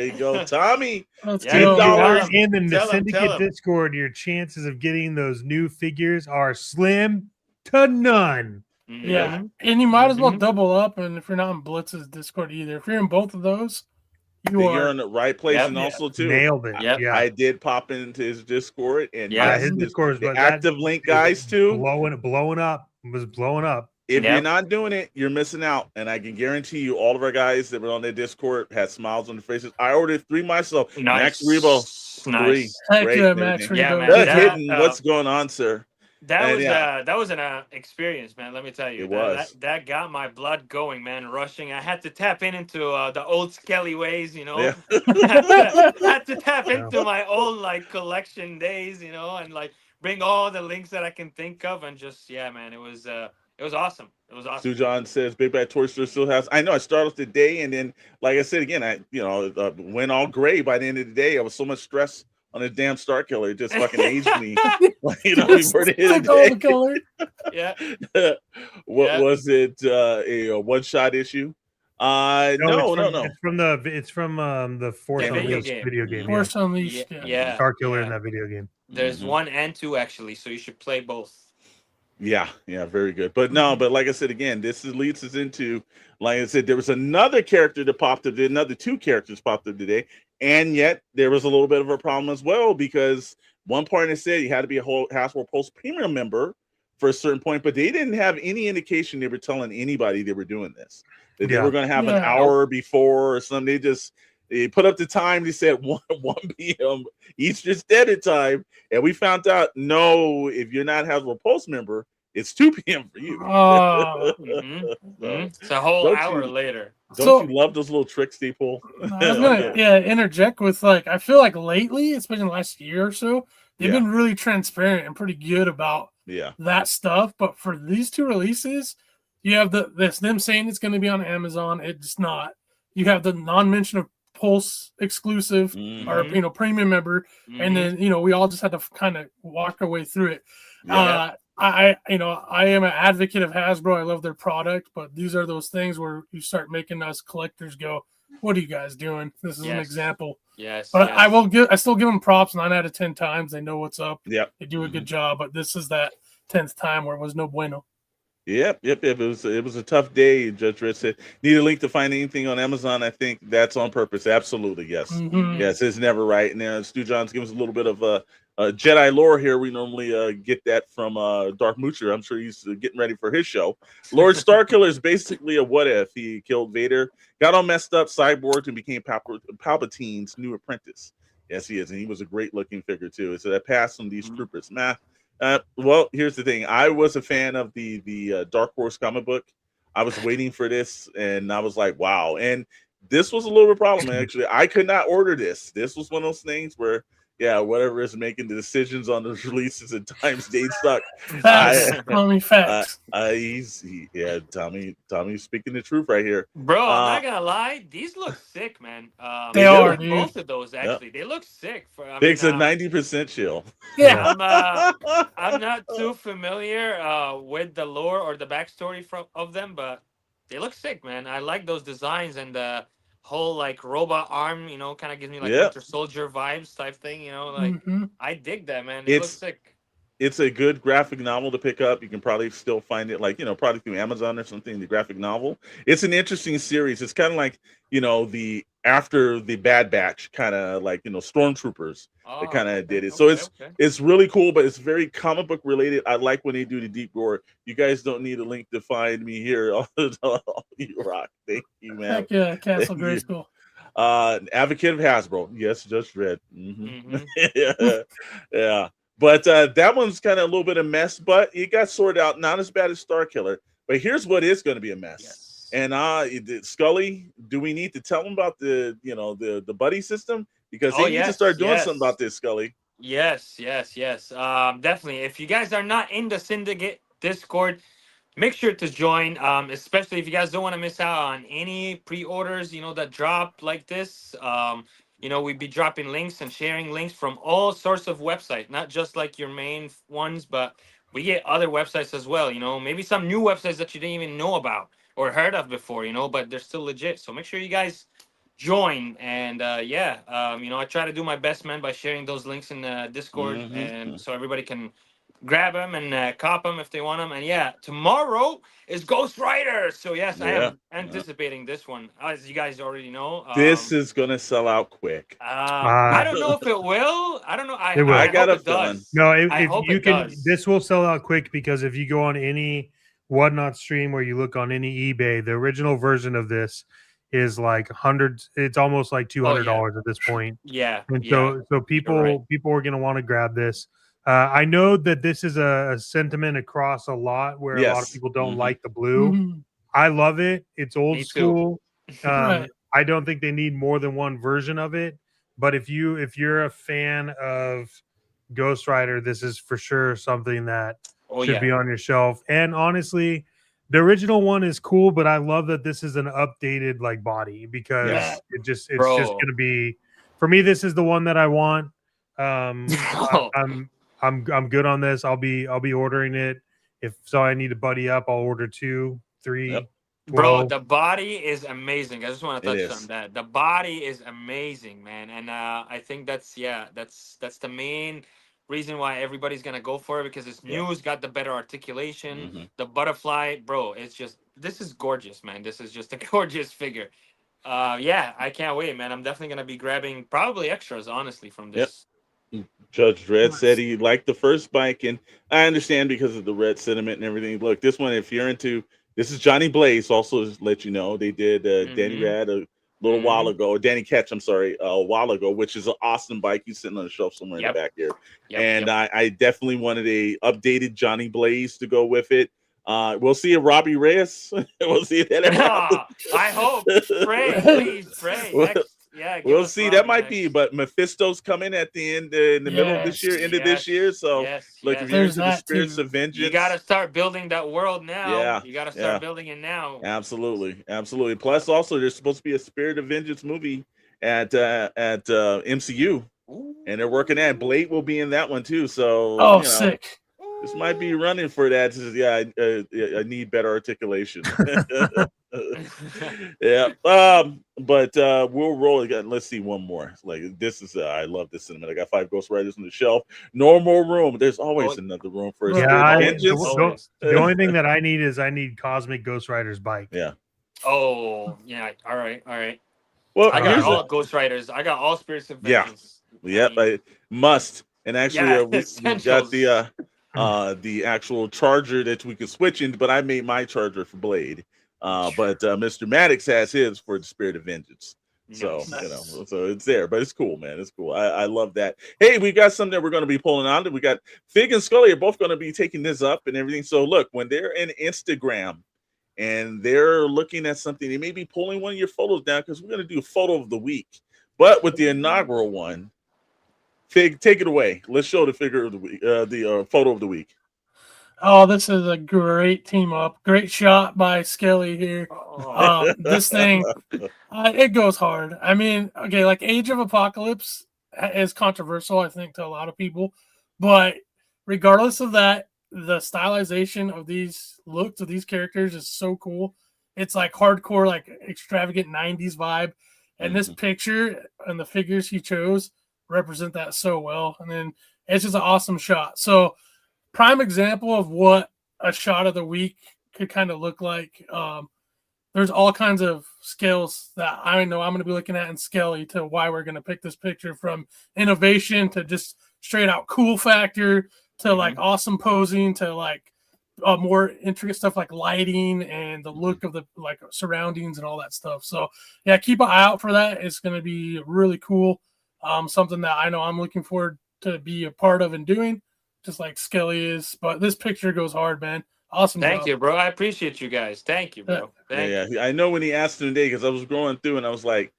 you go, Tommy. $10 in the Syndicate Discord. Your chances of getting those new figures are slim to none. Yeah, and you might as well double up. And if you're not in Blitz's Discord either, if you're in both of those, you're in the right place. And also too nailed it. I did pop into his Discord, and his Discord is active link guys too. Blowing up. If you're not doing it, you're missing out. And I can guarantee you, all of our guys that were on their Discord had smiles on their faces. I ordered 3 myself. Nice. Max Rebo, 3. Great. Max Rebo. What's going on, sir? That was an experience, man. Let me tell you, that got my blood going, man. Rushing, I had to tap into the old Skelly ways, you know. Yeah. had to tap into my old collection days, you know, and bring all the links that I can think of, and just man, it was awesome. It was awesome. Sue John says Big Bad Toy Store still has. I know I started the day, and then like I said again, I went all gray by the end of the day. I was so much stress on a damn Star Killer, it just fucking aged me. Like, before the end of the day. Yeah. What was it? A one-shot issue? No. It's from the Force Unleashed video game. Force Unleashed. Yeah. Star Killer in that video game. There's 1 and 2 actually, so you should play both. Yeah, very good. But no, but like I said again, this leads us into, like I said, there was another character that popped up. Another 2 characters popped up today, and yet there was a little bit of a problem as well, because one partner said you had to be a whole Hasbro Pulse Premium member for a certain point, but they didn't have any indication they were telling anybody they were doing this. That they were going to have an hour before or something. They put up the time. They said 1 p.m. Eastern Standard Time, and we found out no, if you're not Hasbro Pulse member, it's 2 p.m. for you. It's a whole hour later. Don't you love those little tricks they pull? I was gonna interject with, like, I feel like lately, especially in the last year or so, they've been really transparent and pretty good about that stuff. But for these 2 releases, you have them saying it's going to be on Amazon. It's not. You have the non-mention of Pulse exclusive or premium member, and then we all just had to kind of walk our way through it. I am an advocate of Hasbro. I love their product, but these are those things where you start making us collectors go, "What are you guys doing?" This is an example. But I still give them props 9 out of 10 times. They know what's up. They do a good job, but this is that 10th time where it was no bueno. Yep. It was a tough day. Judge Red said, need a link to find anything on Amazon. I think that's on purpose. Absolutely, yes. Yes, it's never right. And Stu Johns gives us a little bit of Jedi lore here. We normally get that from Dark Moocher. I'm sure he's getting ready for his show. Lord Starkiller is basically a what if. He killed Vader, got all messed up, cyborged, and became Palpatine's new apprentice. Yes, he is. And he was a great looking figure, too. So that passed on these troopers. Well, here's the thing. I was a fan of the Dark Horse comic book. I was waiting for this, and I was like, wow. And this was a little bit of a problem, actually. I could not order this. This was one of those things where, whatever is making the decisions on those releases and times they suck. Tommy facts. Tommy's speaking the truth right here. Bro, I'm not gonna lie, these look sick, man. They are, dude. Both of those actually. They look sick. Big's a 90% chill. Yeah. I'm not too familiar with the lore or the backstory of them, but they look sick, man. I like those designs, and the whole like robot arm, kind of gives me like Winter Soldier vibes type thing, I dig that, man. It looks sick. It's a good graphic novel to pick up. You can probably still find it probably through Amazon or something, the graphic novel. It's an interesting series. It's kind of like, the after the Bad Batch kind of like, Stormtroopers that kind of did it. So it's really cool, but it's very comic book related. I like when they do the deep gore. You guys don't need a link to find me here. You rock. Thank you, man. Heck yeah, Castle Grayskull. Advocate of Hasbro. Yes, just read. Yeah. But that one's kind of a little bit of a mess, but it got sorted out. Not as bad as Star Killer. But here's what is going to be a mess. Yes. And Scully, do we need to tell them about the buddy system? Because they need to start doing something about this, Scully. Yes. Definitely. If you guys are not in the Syndicate Discord, make sure to join. Especially if you guys don't want to miss out on any pre-orders, that drop like this. We'd be dropping links and sharing links from all sorts of websites, not just like your main ones, but we get other websites as well. Maybe some new websites that you didn't even know about or heard of before, but they're still legit. So make sure you guys join. And I try to do my best, man, by sharing those links in the Discord, and so everybody can grab them and cop them if they want them. And tomorrow is Ghost Rider. So yes, I am anticipating this one, as you guys already know. This is gonna sell out quick. I don't know if it will. I don't know. I got hope a feeling. No, if you can, this will sell out quick, because if you go on any Whatnot stream or you look on any eBay, the original version of this is like hundreds. It's almost like $200 at this point. Yeah. And so people are going to want to grab this. I know that this is a sentiment across a lot where a lot of people don't like the blue. I love it. It's old school. I don't think they need more than one version of it. But if you're a fan of Ghost Rider, this is for sure something that Oh should yeah. be on your shelf. And honestly, the original one is cool, but I love that this is an updated like body because Yes. it's just Bro. gonna be for me. This is the one that I want. Oh. I'm good on this. I'll be ordering it. If so, I need to buddy up. I'll order 2, 3, Yep. 12. Bro, 12. the body is amazing. I just want to It touch is. on that. The body is amazing, man. And I think that's the main reason why everybody's gonna go for it, because it's new, it's got the better articulation, Mhm. the butterfly, bro. This is gorgeous, man. This is just a gorgeous figure. Yeah, I can't wait, man. I'm definitely gonna be grabbing probably extras, honestly, from this. Judge Dredd said he liked the first bike, and I understand because of the red sentiment and everything. Look, this one, if you're into, this is Johnny Blaze. Also, just let you know they did Danny Rad a little while ago, Danny Ketch, I'm sorry, a while ago, which is an awesome bike. He's sitting on the shelf somewhere in the back here. And I definitely wanted a updated Johnny Blaze to go with it. We'll see a Robbie Reyes. We'll see that. I hope. Pray, please, pray. Yeah, we'll see. That might be, but Mephisto's coming at the end, in the middle of this year, end of this year. So, look, if you're into the spirits of vengeance, you got to start building that world now. Yeah, you got to start building it now. Absolutely. Plus, also, there's supposed to be a Spirit of Vengeance movie at MCU, and they're working at Blade will be in that one too. So, sick. This might be running for that. I need better articulation. Yeah. But we'll roll again. Let's see one more. Like this is I love this cinema. I got 5 Ghost Riders on the shelf. No more room. There's always another room for a the only thing that I need Cosmic Ghost Rider's bike. Yeah. Oh, yeah. All right. Well, I got all Ghost Riders. I got all Spirits of Vengeance. Yeah. I must. And actually, we got the actual charger that we could switch in, but I made my charger for Blade. But Mr. Maddox has his for the Spirit of Vengeance. So, so it's there, but it's cool, man. It's cool. I love that. Hey, we got something that we're going to be pulling on. We got Fig and Scully are both going to be taking this up and everything. So look, when they're in Instagram and they're looking at something, they may be pulling one of your photos down because we're going to do a photo of the week. But with the inaugural one, Fig, take it away. Let's show the figure of the week, the photo of the week. Oh, this is a great team up. Great shot by Skelly here. This thing, it goes hard. I mean, okay, like Age of Apocalypse is controversial, I think, to a lot of people. But regardless of that, the stylization of these looks of these characters is so cool. It's like hardcore, like extravagant 90s vibe. And this picture and the figures he chose represent that so well. And then it's just an awesome shot. So, prime example of what a shot of the week could kind of look like. There's all kinds of skills that I know I'm going to be looking at in Skelly to why we're going to pick this picture, from innovation to just straight out cool factor to like awesome posing to like more intricate stuff like lighting and the look of the like surroundings and all that stuff. So yeah, keep an eye out for that. It's going to be really cool. Something that I know I'm looking forward to be a part of and doing, just like Skelly is. But this picture goes hard, man. Awesome. Thank you, bro. I appreciate you guys. Thank you, bro. Thank you. I know when he asked him today, because I was going through and I was like,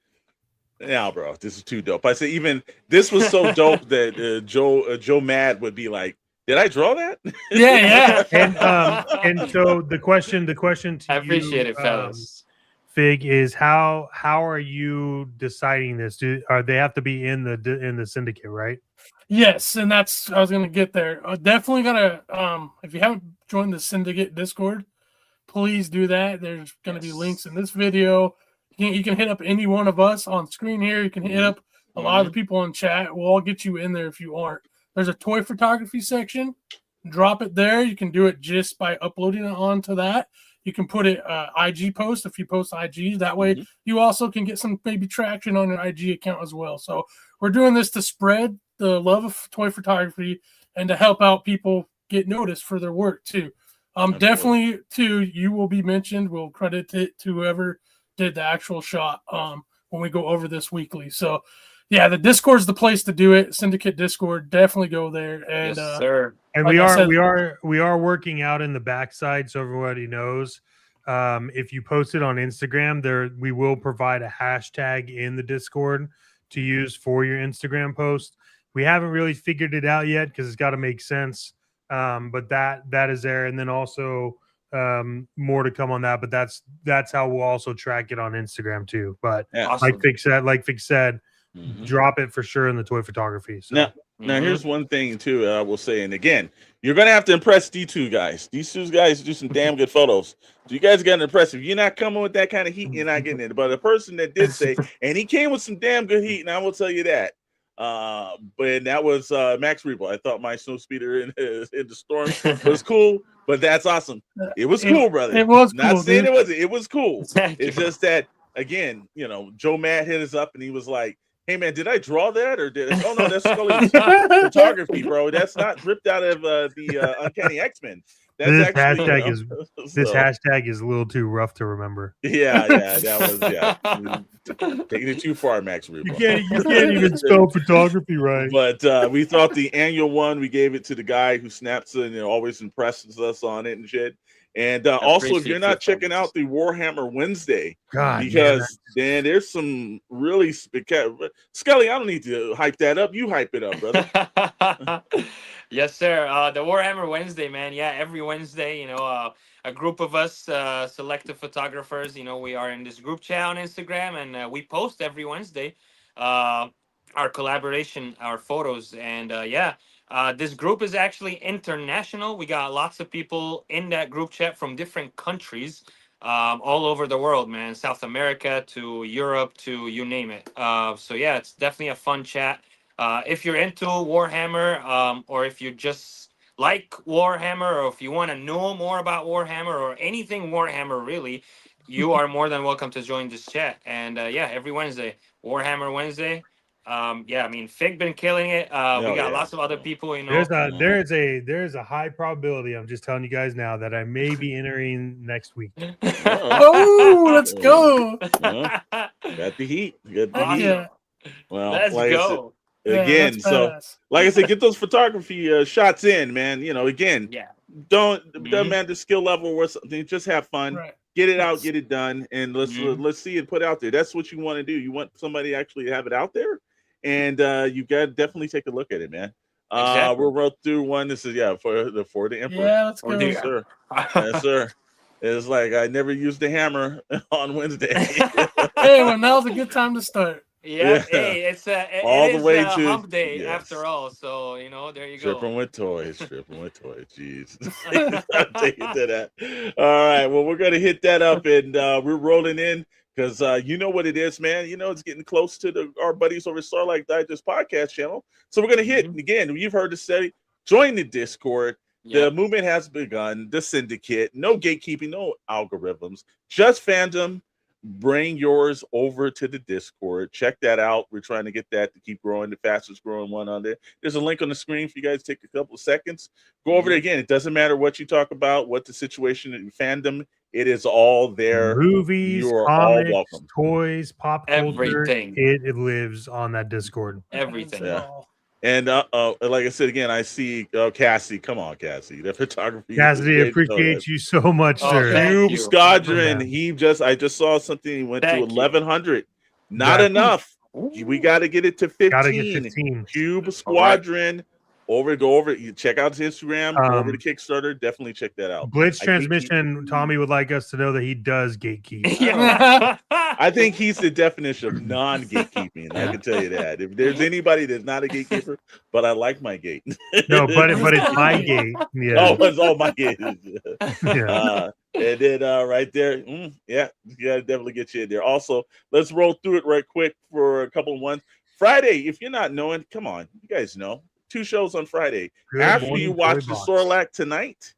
"Yeah, bro, this is too dope." I said, even this was so dope that Joe Mad would be like, "Did I draw that?" Yeah. And so the question to I appreciate it, fellas. Fig, is how are you deciding this? They have to be in the syndicate, right? Yes, and I was gonna get there. Definitely gonna if you haven't joined the syndicate Discord, please do that. There's gonna be links in this video. You can hit up any one of us on screen here. You can hit up a lot of the people in chat. We'll all get you in there if you aren't. There's a toy photography section. Drop it there. You can do it just by uploading it onto that. You can put it IG post if you post IG. That way you also can get some maybe traction on your IG account as well. So we're doing this to spread the love of toy photography and to help out people get noticed for their work too. Definitely too, you will be mentioned. We'll credit it to whoever did the actual shot when we go over this weekly. So yeah, the Discord's the place to do it. Syndicate Discord, definitely go there. And yes, sir. And like we are working out in the backside, so everybody knows. If you post it on Instagram, we will provide a hashtag in the Discord to use for your Instagram post. We haven't really figured it out yet because it's got to make sense. But that is there, and then also more to come on that. But that's how we'll also track it on Instagram too. But Awesome. like Vic said, drop it for sure in the toy photography. So. Now here's one thing too. I will say, and again, you're gonna have to impress D2 guys. These two guys do some damn good photos. So you guys got to impress. If you're not coming with that kind of heat, you're not getting it. But a person that did say, and he came with some damn good heat, and I will tell you that. But that was Max Rebo. I thought my snow speeder in the storm was cool, but that's awesome. It was cool, brother. It was not cool, saying dude. it wasn't. It was cool. It's just that again, Joe Matt hit us up and he was like, "Hey man, did I draw that or did? Oh no, that's Scully's photography, bro. That's not ripped out of the Uncanny X-Men. That's This actually hashtag is a little too rough to remember. Yeah, that was taking it too far, Max Rebo. You can't even spell photography right. But we thought the annual one, we gave it to the guy who snaps it and always impresses us on it and shit. And also, if you're not checking out the Warhammer Wednesday, because then there's some really Scully, I don't need to hype that up. You hype it up, brother. Yes, sir. The Warhammer Wednesday, man. Yeah, every Wednesday, a group of us, selective photographers, we are in this group chat on Instagram, and we post every Wednesday our collaboration, our photos, and this group is actually international. We got lots of people in that group chat from different countries, all over the world, man. South America to Europe to you name it. So yeah, it's definitely a fun chat. If you're into Warhammer, or if you just like Warhammer, or if you want to know more about Warhammer or anything Warhammer, really, you are more than welcome to join this chat. And every Wednesday, Warhammer Wednesday. Fig been killing it. We got lots of other people, There's a high probability. I'm just telling you guys now that I may be entering next week. Oh, let's go. Got the heat. Got the heat. Yeah. Well, let's go. Again, like I said, get those photography shots in, man. Don't man the skill level or something. Just have fun. Right. Get it out, get it done, and let's see it put out there. That's what you want to do. You want somebody actually to have it out there, and you got to definitely take a look at it, man. Exactly. We'll roll through one. This is for the Emperor. Yeah, let's go. Yes, sir. Yes, sir. It's like I never used the hammer on Wednesday. Hey, well, now's a good time to start. Yeah, hey, it's all the way to hump day after all. So there you go. Tripping with toys. Jeez, I'm taking to that. All right, well, we're gonna hit that up, and we're rolling in because you know what it is, man. It's getting close to our buddies over Starlight Digest podcast channel. So we're gonna hit again. You've heard us say, join the Discord. The movement has begun. The syndicate. No gatekeeping. No algorithms. Just fandom. Bring yours over to the Discord. Check that out. We're trying to get that to keep growing, the fastest growing one on there. There's a link on the screen for you guys to take a couple of seconds. Go over there again. It doesn't matter what you talk about, what the situation in fandom. It is all there. Movies, you are comics, all welcome. Toys, pop culture. Everything. It lives on that Discord. Everything. Yeah. And like I said again, I see Cassie. Come on, Cassie. The photography. Cassidy, appreciate you so much, sir. Cube Squadron. I just saw something. He went to 1,100. Not enough. We got to get it to 15. Gotta get 15. Cube Squadron. Go over. You check out his Instagram. Go over to Kickstarter. Definitely check that out. Blitz Transmission. Tommy would like us to know that he does gatekeep. I think he's the definition of non-gatekeeping. I can tell you that. If there's anybody that's not a gatekeeper, but I like my gate. No, but it's my gate. Yeah. Oh, it's all my gate. Yeah. And then right there, you gotta definitely get you in there. Also, let's roll through it right quick for a couple of ones. Friday, if you're not knowing, come on, you guys know. 2 shows on Friday. After you watch the Sorlac tonight,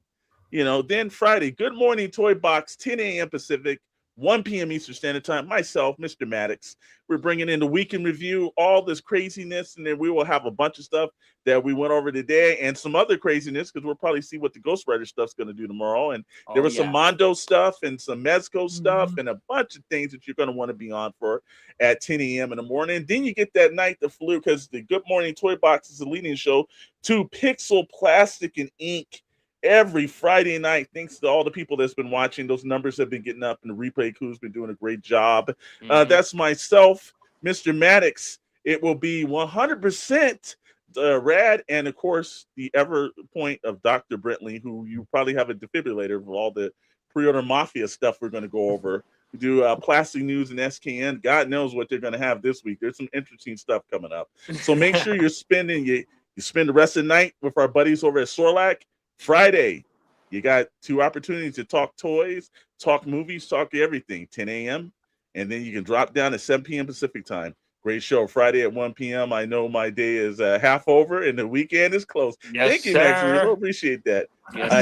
then Friday, Good Morning Toy Box, 10 a.m. Pacific, 1 p.m. Eastern Standard Time. Myself, Mr. Maddox. We're bringing in the weekend review, all this craziness, and then we will have a bunch of stuff that we went over today and some other craziness because we'll probably see what the Ghost Rider stuff's going to do tomorrow. And there was some Mondo stuff and some Mezco stuff and a bunch of things that you're going to want to be on for at 10 a.m. in the morning. Then you get that night the flu because the Good Morning Toy Box is the leading show to Pixel, Plastic, and Ink every Friday night. Thanks to all the people that's been watching. Those numbers have been getting up, and the replay crew's been doing a great job. That's myself, Mr. Maddox. It will be 100% Rad, and of course the ever point of Dr. Brentley, who you probably have a defibrillator of all the pre-order mafia stuff we're going to go over. We do plastic news and SKN. God knows what they're going to have this week. There's some interesting stuff coming up. So make sure you're spending you spend the rest of the night with our buddies over at Sorlac. Friday, you got 2 opportunities to talk toys, talk movies, talk everything. 10 a.m. and then you can drop down at 7 p.m. Pacific time. Great show. Friday at 1 p.m. I know my day is half over and the weekend is close. Yes, Thank you, sir. Max. We really appreciate that. Yes,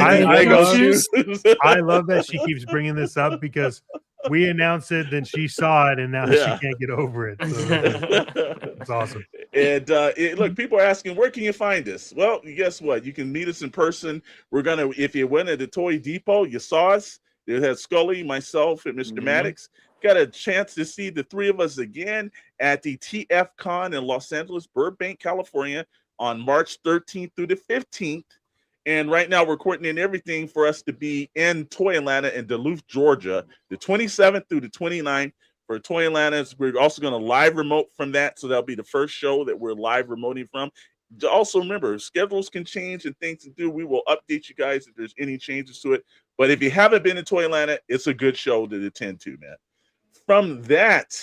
I love that she keeps bringing this up because we announced it, then she saw it, and now she can't get over it. So it's awesome. And look, people are asking, where can you find us? Well, guess what? You can meet us in person. We're gonna, if you went at the Toy Depot, you saw us. There had Scully, myself, and Mr. Maddox. Got a chance to see the 3 of us again at the TF Con in Los Angeles, Burbank, California, on March 13th through the 15th. And right now we're coordinating everything for us to be in Toy Atlanta in Duluth, Georgia, the 27th through the 29th. For Toy Atlanta, we're also going to live remote from that. So that'll be the first show that we're live remoting from. Also remember, schedules can change and things to do. We will update you guys if there's any changes to it. But if you haven't been to Toy Atlanta, it's a good show to attend to, man. From that,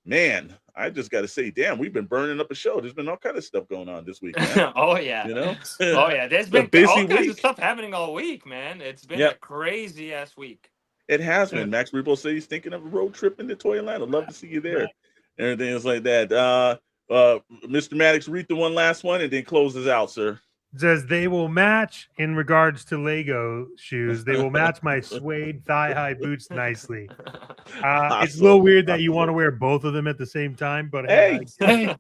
man, I just got to say, damn, we've been burning up a show. There's been all kind of stuff going on this week, man. Oh yeah, you know. Oh yeah, there's been all kinds of stuff happening all week, man. It's been a crazy ass week. It has been. Max Rebo said he's thinking of a road trip into Toy Atlanta. Love to see you there. Everything is like that. Mr. Maddox, read the one last one and then close us out, sir. It says they will match in regards to Lego shoes. They will match my suede thigh-high boots nicely. It's a little weird that you want to wear both of them at the same time, but hey,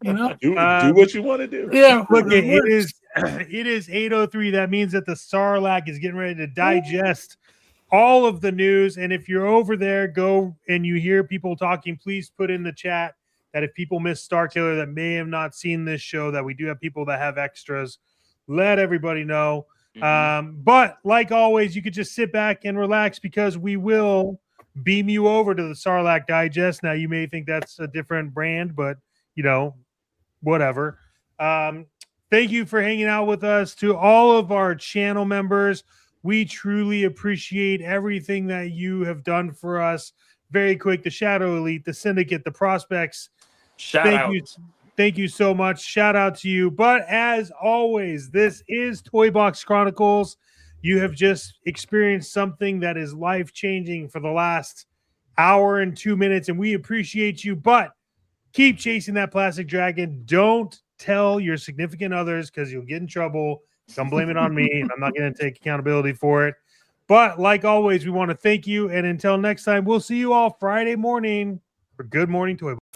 you know, do what you want to do. Yeah, look, it is 8:03. That means that the Sarlacc is getting ready to digest all of the news. And if you're over there, go and you hear people talking, please put in the chat that if people miss Star Killer that may have not seen this show, that we do have people that have extras. Let everybody know. But like always, you could just sit back and relax because we will beam you over to the Sarlacc Digest. Now, you may think that's a different brand, but, you know, whatever. Thank you for hanging out with us. To all of our channel members, we truly appreciate everything that you have done for us. Very quick, the Shadow Elite, the Syndicate, the Prospects. Thank you so much. Shout out to you. But as always, this is Toy Box Chronicles. You have just experienced something that is life-changing for the last hour and 2 minutes, and we appreciate you. But keep chasing that plastic dragon. Don't tell your significant others because you'll get in trouble. Don't blame it on me, and I'm not going to take accountability for it. But like always, we want to thank you. And until next time, we'll see you all Friday morning for Good Morning Toy Box.